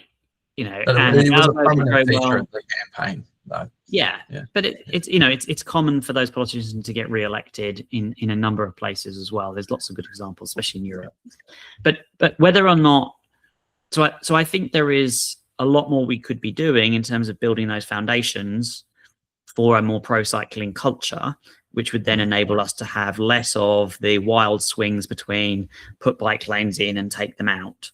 it was a prominent feature of the campaign, though. Yeah. But it's common for those politicians to get re-elected in a number of places as well. There's lots of good examples, especially in Europe. But whether or not, so I think there is a lot more we could be doing in terms of building those foundations for a more pro-cycling culture, which would then enable us to have less of the wild swings between put bike lanes in and take them out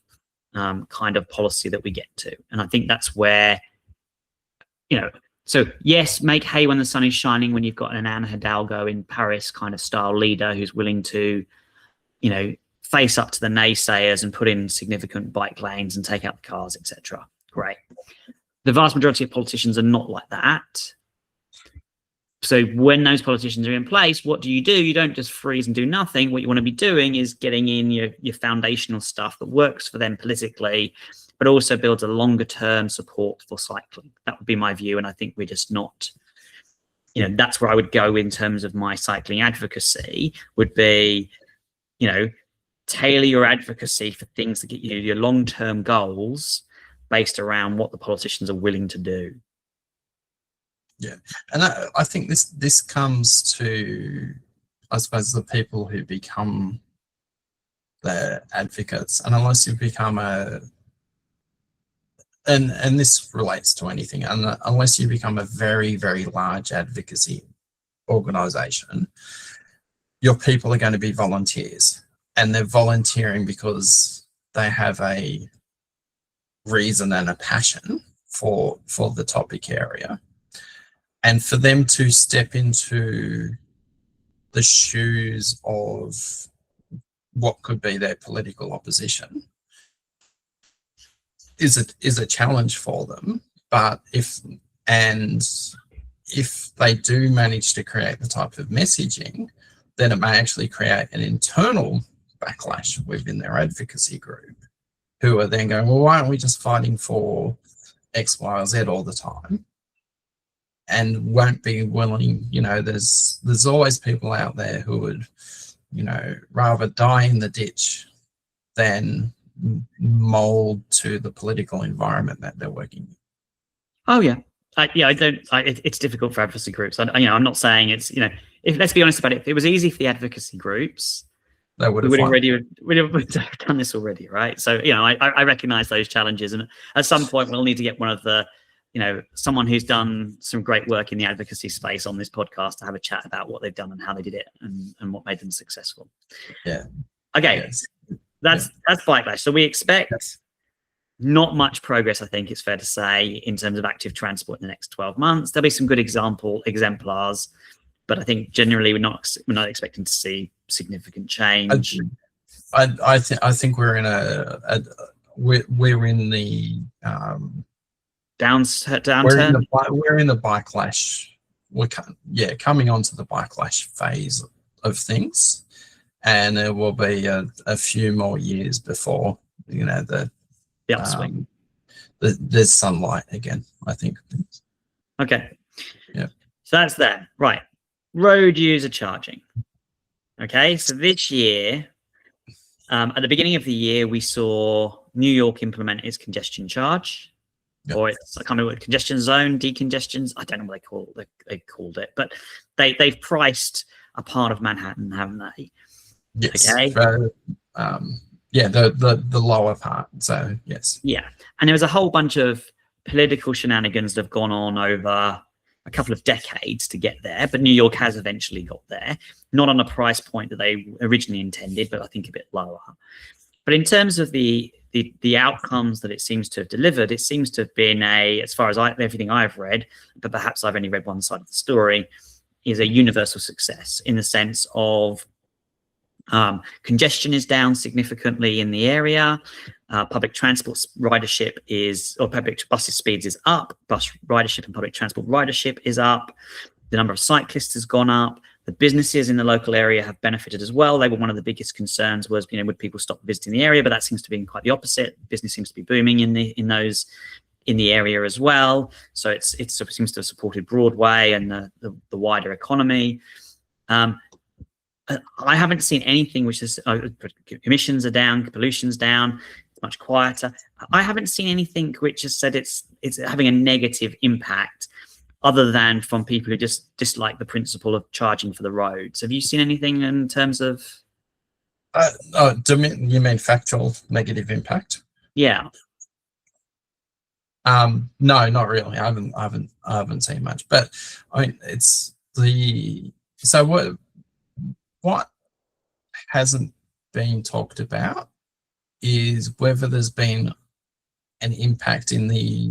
kind of policy that we get to. And I think that's where, so yes, make hay when the sun is shining when you've got an Anne Hidalgo in Paris kind of style leader who's willing to, face up to the naysayers and put in significant bike lanes and take out the cars, etc. Great. The vast majority of politicians are not like that. So when those politicians are in place, what do? You don't just freeze and do nothing. What you want to be doing is getting in your foundational stuff that works for them politically, but also builds a longer term support for cycling. That would be my view. And I think we're just not, that's where I would go in terms of my cycling advocacy would be, tailor your advocacy for things that get you your long-term goals based around what the politicians are willing to do. Yeah, and I think this comes to, I suppose, the people who become the advocates, and unless you become and this relates to anything, and unless you become a very, very large advocacy organization, your people are going to be volunteers, and they're volunteering because they have a reason and a passion for the topic area, and for them to step into the shoes of what could be their political opposition is a challenge for them. But if they do manage to create the type of messaging, then it may actually create an internal backlash within their advocacy group, who are then going, well, why aren't we just fighting for X, Y, or Z all the time? And won't be willing, there's always people out there who would, rather die in the ditch than mold to the political environment that they're working in. Oh yeah. It's difficult for advocacy groups. I'm not saying it's, if let's be honest about it, if it was easy for the advocacy groups, we would have done this already, right? So, I recognize those challenges, and at some point we'll need to get one of the, someone who's done some great work in the advocacy space on this podcast to have a chat about what they've done and how they did it and what made them successful. Yeah. Okay. Yes. That's bikelash. So we expect not much progress, I think it's fair to say, in terms of active transport in the next 12 months. There'll be some good exemplars, but I think generally we're not expecting to see significant change. I think we're in we're in the downturn. We're in the bikelash. Coming onto the bikelash phase of things, and there will be a few more years before the upswing. There's sunlight again, I think. Okay. Yeah. So that's that. Right. Road user charging. Okay. So this year, at the beginning of the year, we saw New York implement its congestion charge, or it's, I can't remember what, congestion zone, decongestions. I don't know what they called it, but they've priced a part of Manhattan, haven't they? Yes. Okay. The lower part. So yes. Yeah, and there was a whole bunch of political shenanigans that have gone on over a couple of decades to get there, but New York has eventually got there, not on a price point that they originally intended, but I think a bit lower. But in terms of the outcomes that it seems to have delivered, it seems to have been as far as everything I've read, but perhaps I've only read one side of the story, is a universal success in the sense of congestion is down significantly in the area. Public transport ridership public buses speeds is up. Bus ridership and public transport ridership is up. The number of cyclists has gone up. The businesses in the local area have benefited as well. They were one of the biggest concerns was, would people stop visiting the area? But that seems to be quite the opposite. Business seems to be booming in the area as well. So it sort of seems to have supported Broadway and the wider economy. I haven't seen anything which is emissions are down, pollution's down, it's much quieter. I haven't seen anything which has said it's having a negative impact, other than from people who just dislike the principle of charging for the roads. Have you seen anything in terms of? You mean factual negative impact? Yeah. No, not really. I haven't seen much, but I mean, what hasn't been talked about is whether there's been an impact in the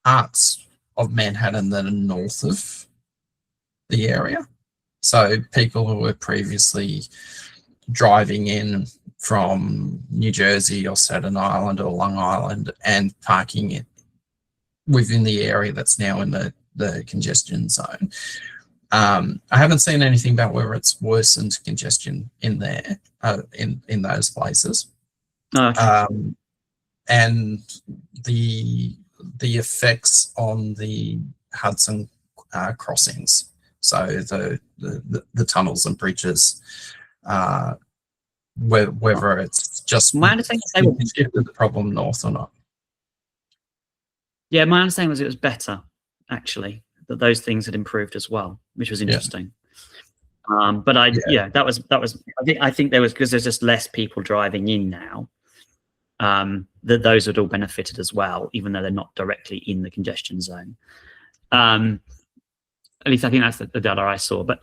parts of Manhattan that are north of the area. So people who were previously driving in from New Jersey or Staten Island or Long Island and parking it within the area that's now in the congestion zone. I haven't seen anything about whether it's worsened congestion in there, in those places. Okay. And the effects on the Hudson crossings, so the tunnels and bridges, whether it's just my understanding is the problem north or not. Yeah, my understanding was it was better, actually, that those things had improved as well, which was interesting. But that was I think there was, because there's just less people driving in now, that those had all benefited as well, even though they're not directly in the congestion zone. At least I think that's the data I saw. But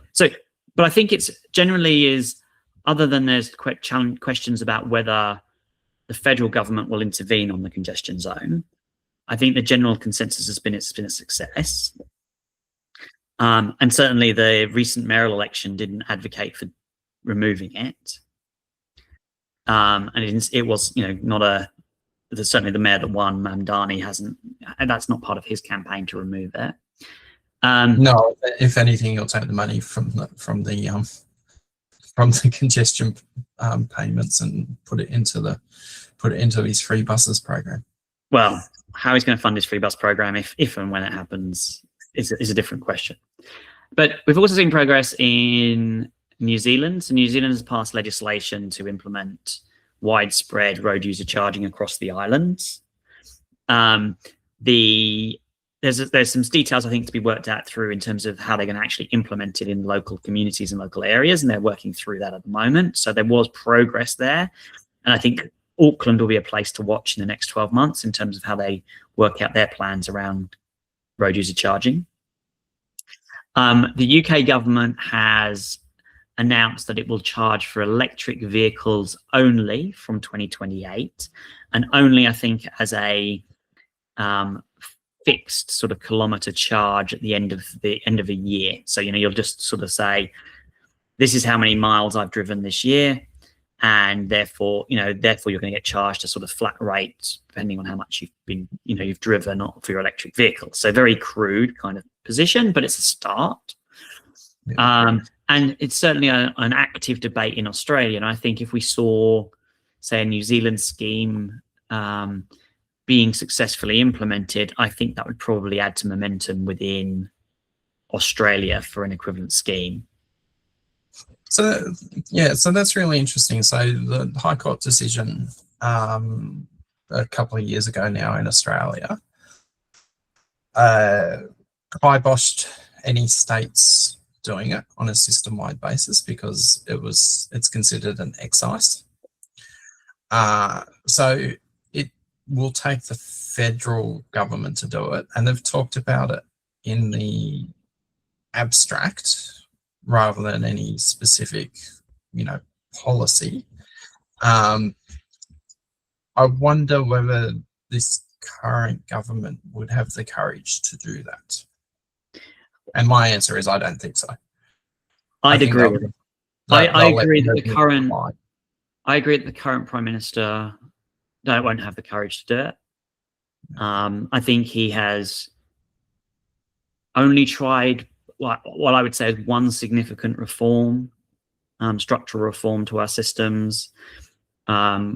I think it's generally is, other than there's questions about whether the federal government will intervene on the congestion zone, I think the general consensus has been it's been a success. And certainly the recent mayoral election didn't advocate for removing it. And it was, not certainly the mayor that won, Mamdani, hasn't, and that's not part of his campaign to remove it. No, if anything, you'll take the money from the congestion payments and put it into his free buses program. Well, how he's going to fund his free bus program if and when it happens is a different question. But we've also seen progress in New Zealand. So New Zealand has passed legislation to implement widespread road user charging across the islands. There's some details I think to be worked out through in terms of how they're going to actually implement it in local communities and local areas, and they're working through that at the moment. So there was progress there, and I think Auckland will be a place to watch in the next 12 months in terms of how they work out their plans around road user charging. The UK government has announced that it will charge for electric vehicles only from 2028, and only, I think, as a fixed sort of kilometer charge at the end of a year. So you'll just sort of say, this is how many miles I've driven this year, and therefore you're going to get charged a sort of flat rate depending on how much you've driven for your electric vehicle. So very crude kind of position, but it's a start. Yeah. And it's certainly an active debate in Australia. And I think if we saw, say, a New Zealand scheme being successfully implemented, I think that would probably add to momentum within Australia for an equivalent scheme. So that's really interesting. So the High Court decision a couple of years ago now in Australia kiboshed any states doing it on a system-wide basis because it's considered an excise. So it will take the federal government to do it, and they've talked about it in the abstract rather than any specific, policy. I wonder whether this current government would have the courage to do that. And my answer is I don't think so. I agree that the current Prime Minister won't have the courage to do it. I think he has only tried what I would say is one significant reform, structural reform to our systems,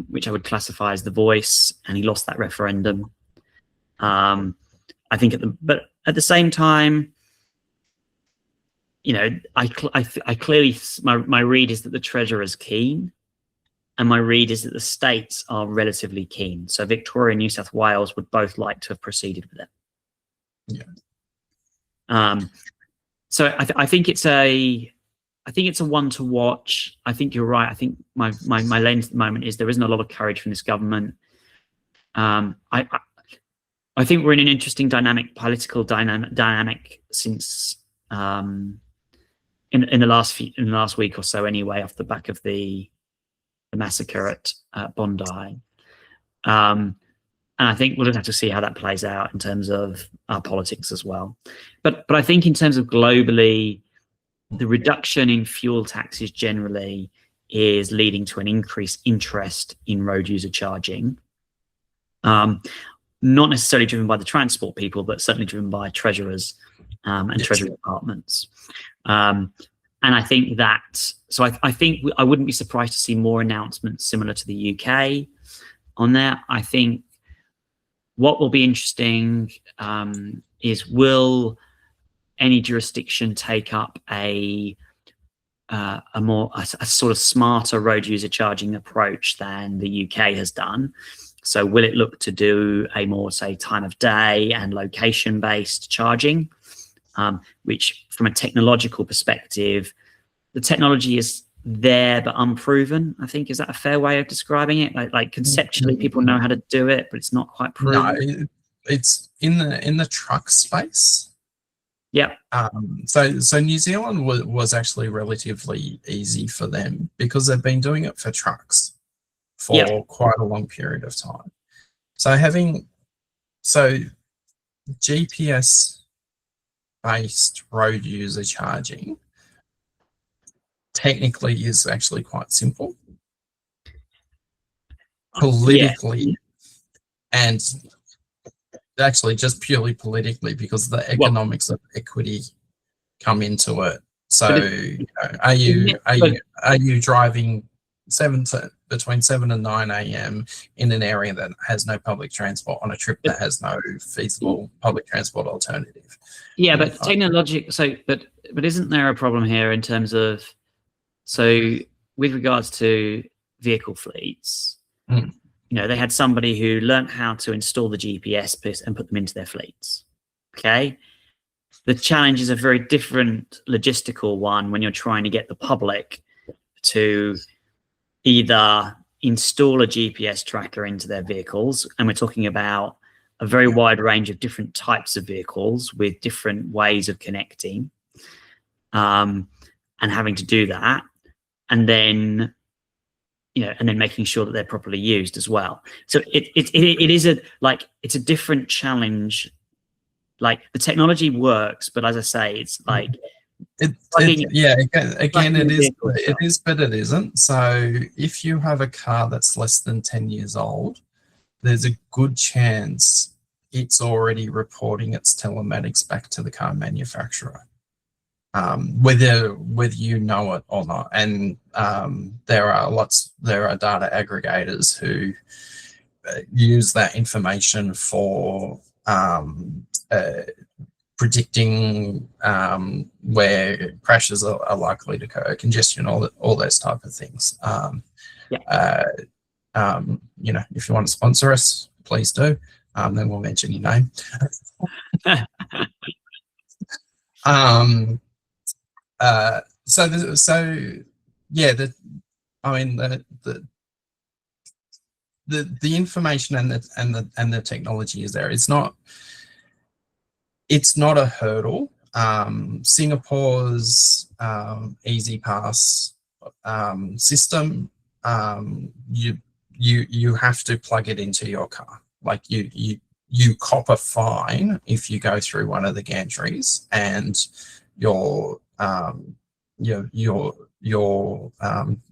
which I would classify as the Voice, and he lost that referendum. I think but at the same time, I clearly, my read is that the Treasurer is keen, and my read is that the states are relatively keen. So Victoria and New South Wales would both like to have proceeded with it. Yeah. So I think it's a one to watch. I think you're right. I think my lens at the moment is there isn't a lot of courage from this government. I think we're in an interesting political dynamic since in the last week or so anyway, off the back of the massacre at Bondi. And I think we'll just have to see how that plays out in terms of our politics as well. But I think in terms of globally, the reduction in fuel taxes generally is leading to an increased interest in road user charging. Not necessarily driven by the transport people, but certainly driven by treasurers and treasury departments. And I think that, so I think I wouldn't be surprised to see more announcements similar to the UK on that. I think what will be interesting is, will any jurisdiction take up a sort of smarter road user charging approach than the UK has done? So will it look to do a more, say, time of day and location based charging, which from a technological perspective, the technology is there but unproven, I think. Is that a fair way of describing it? Like conceptually people know how to do it, but it's not quite proven. No, it's in the truck space. Yeah. So New Zealand was actually relatively easy for them because they've been doing it for trucks for quite a long period of time. So having So GPS based road user charging technically is actually quite simple politically, and actually just purely politically, because the economics of equity come into it. So are you driving between 7 and 9 a.m. in an area that has no public transport on a trip that has no feasible public transport alternative? Yeah, but but isn't there a problem here in terms of, so with regards to vehicle fleets, they had somebody who learned how to install the GPS and put them into their fleets. Okay. The challenge is a very different logistical one when you're trying to get the public to either install a GPS tracker into their vehicles, and we're talking about a very wide range of different types of vehicles with different ways of connecting, and having to do that, and then making sure that they're properly used as well. So it is it's a different challenge. Like, the technology works, but as I say, it's like it is, but it isn't. So if you have a car that's less than 10 years old, there's a good chance it's already reporting its telematics back to the car manufacturer, whether you know it or not. And there are data aggregators who use that information for predicting where crashes are likely to occur, congestion, all those type of things. If you want to sponsor us, please do. Then we'll mention your name. The information and the technology is there. It's not a hurdle. Singapore's Easy Pass system, you have to plug it into your car. Like, you cop a fine if you go through one of the gantries and your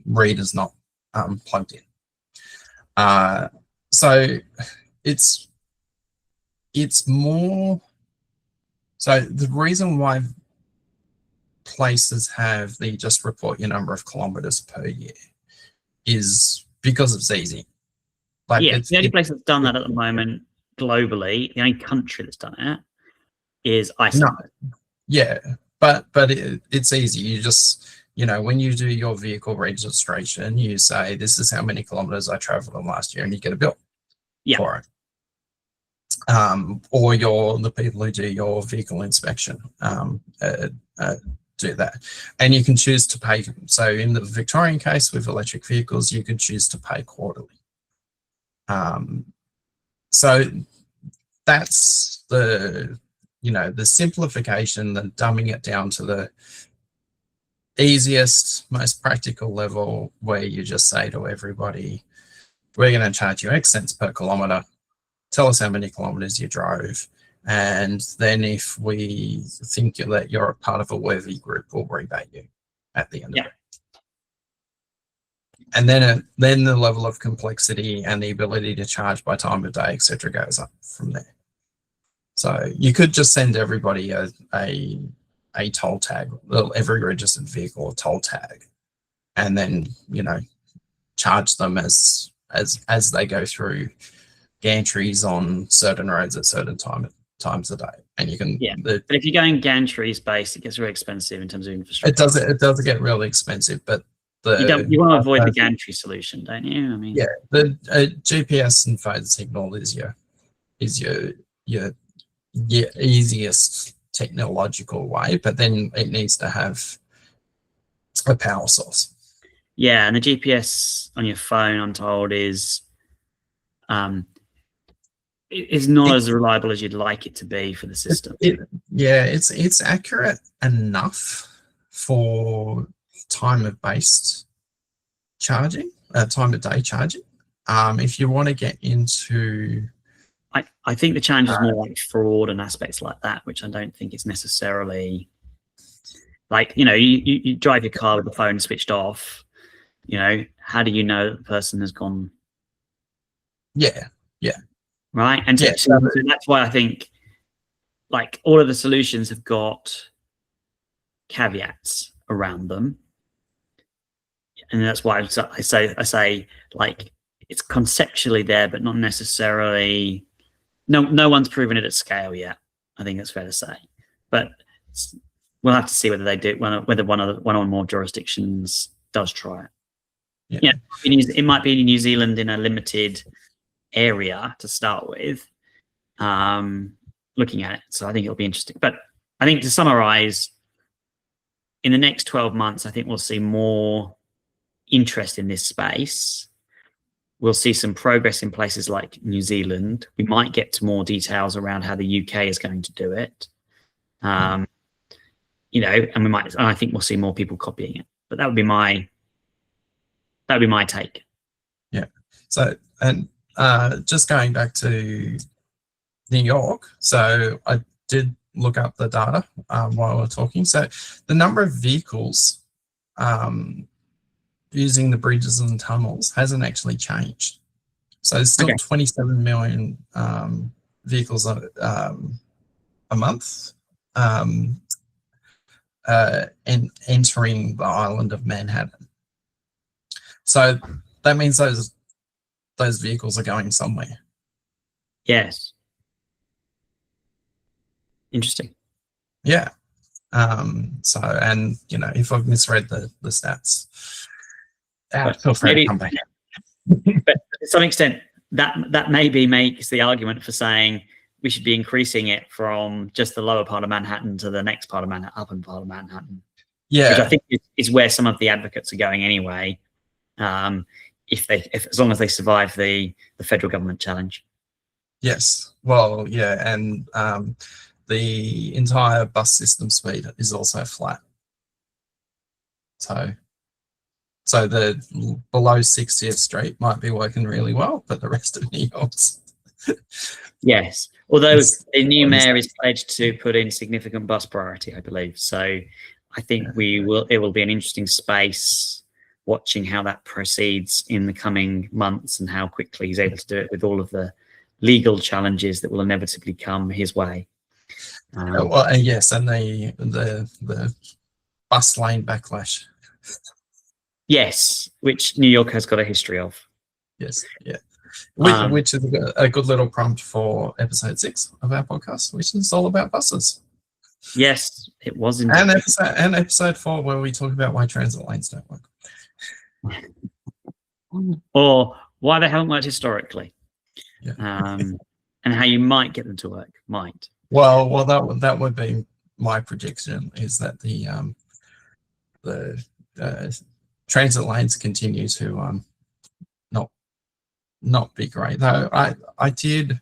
reader's not plugged in. So it's more. So the reason why places have the just report your number of kilometers per year is because it's easy. The only place that's done that at the moment globally, the only country that's done it, is Iceland. But it's easy. You just, when you do your vehicle registration, you say, this is how many kilometers I traveled in last year, and you get a bill for it. Or the people who do your vehicle inspection do that, and you can choose to pay. So in the Victorian case with electric vehicles, you can choose to pay quarterly. So that's the simplification, the dumbing it down to the easiest, most practical level, where you just say to everybody, we're going to charge you X cents per kilometer. Tell us how many kilometers you drove, and then if we think that you're a part of a worthy group, we'll rebate you at the end of it. And then the level of complexity and the ability to charge by time of day, etc., goes up from there. So you could just send everybody a toll tag, every registered vehicle a toll tag, and then charge them as they go through gantries on certain roads at certain times a day. And you can but if you're going gantries based, it gets really expensive in terms of infrastructure. It does get really expensive, but you want to avoid the gantry solution, don't you? I mean, the GPS and phone signal is your easiest technological way, but then it needs to have a power source. Yeah, and the GPS on your phone, I'm told, is not as reliable as you'd like it to be for the system. It's accurate enough for time of day charging. If you want to get into I think the challenge is more like fraud and aspects like that, which I don't think is necessarily like, you drive your car with the phone switched off, how do you know that the person has gone? Yeah. Right. And so that's why I think like all of the solutions have got caveats around them. And that's why I say like it's conceptually there, but not necessarily. No one's proven it at scale yet. I think that's fair to say, but we'll have to see whether they do, whether one or more jurisdictions does try it. Yeah. It might be in New Zealand in a limited area to start with, looking at it. So I think it'll be interesting. But I think to summarize, in the next 12 months, I think we'll see more interest in this space. We'll see some progress in places like New Zealand. We might get to more details around how the UK is going to do it. And I think we'll see more people copying it. But that would be my take. Yeah. So, and just going back to New York, so I did look up the data while we're talking. So the number of vehicles using the bridges and tunnels hasn't actually changed. So there's still 27 million vehicles a month and entering the island of Manhattan. So that means those vehicles are going somewhere. Yes. Interesting. Yeah. So, and if I've misread the stats, feel free to come back. But to some extent, that maybe makes the argument for saying we should be increasing it from just the lower part of Manhattan to the next part of Manhattan, upper part of Manhattan. Yeah. Which I think is where some of the advocates are going anyway. If as long as they survive the federal government challenge. Yes. Well, yeah, and the entire bus system speed is also flat. So the below 60th Street might be working really well, but the rest of New York's. Yes. Although the new mayor is pledged to put in significant bus priority, I believe. So I think it will be an interesting space watching how that proceeds in the coming months and how quickly he's able to do it with all of the legal challenges that will inevitably come his way. Yes, and the bus lane backlash. Yes, which New York has got a history of. Yes, yeah. Which is a good little prompt for episode 6 of our podcast, which is all about buses. Yes, it was indeed. And episode 4, where we talk about why transit lanes don't work. Or why they haven't worked historically. Yeah. And how you might get them to work. Might. Well, that would be my prediction, is that the transit lanes continue to not be great. Though I did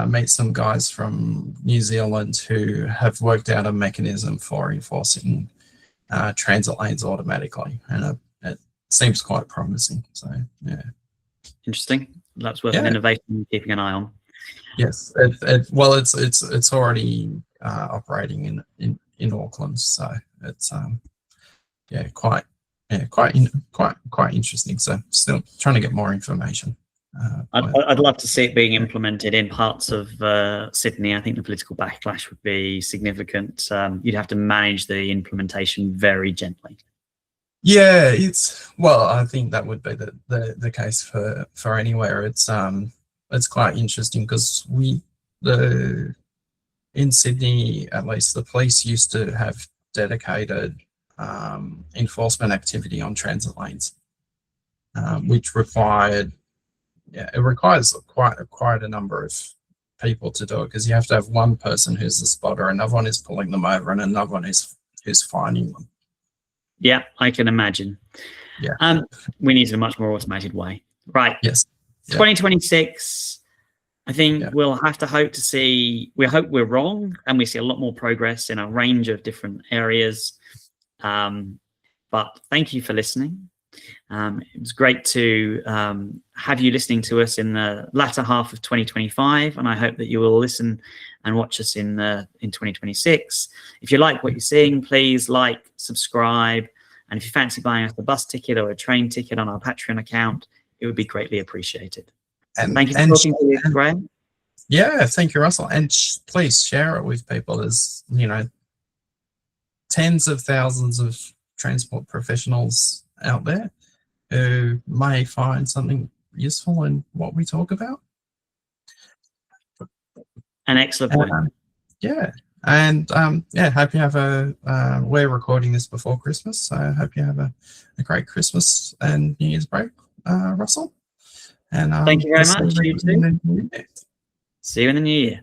meet some guys from New Zealand who have worked out a mechanism for enforcing transit lanes automatically, and it seems quite promising. So yeah, interesting. That's worth an innovation keeping an eye on. Yes, it's already operating in Auckland, so it's quite interesting. So still trying to get more information. I'd love to see it being implemented in parts of Sydney. I think the political backlash would be significant. You'd have to manage the implementation very gently. Yeah, I think that would be the case for anywhere. It's quite interesting because in Sydney, at least, the police used to have dedicated enforcement activity on transit lanes, which requires quite a number of people to do it, because you have to have one person who's the spotter, another one is pulling them over, and another one who's finding them. Yeah, I can imagine. Yeah. We need a much more automated way. Right. Yes. 2026, I think we'll have to hope to see, we hope we're wrong and we see a lot more progress in a range of different areas. But thank you for listening. It was great to have you listening to us in the latter half of 2025, and I hope that you will listen and watch us in 2026. If you like what you're seeing, please like, subscribe, and if you fancy buying us a bus ticket or a train ticket on our Patreon account, it would be greatly appreciated. And thank you for talking to you, Graham. Yeah, thank you, Russell. And please share it with people. There's, tens of thousands of transport professionals out there who may find something useful in what we talk about. An excellent point. Hope you have we're recording this before Christmas, so I hope you have a great Christmas and New Year's break, Russell. And thank you very much. You too. See you in the new year.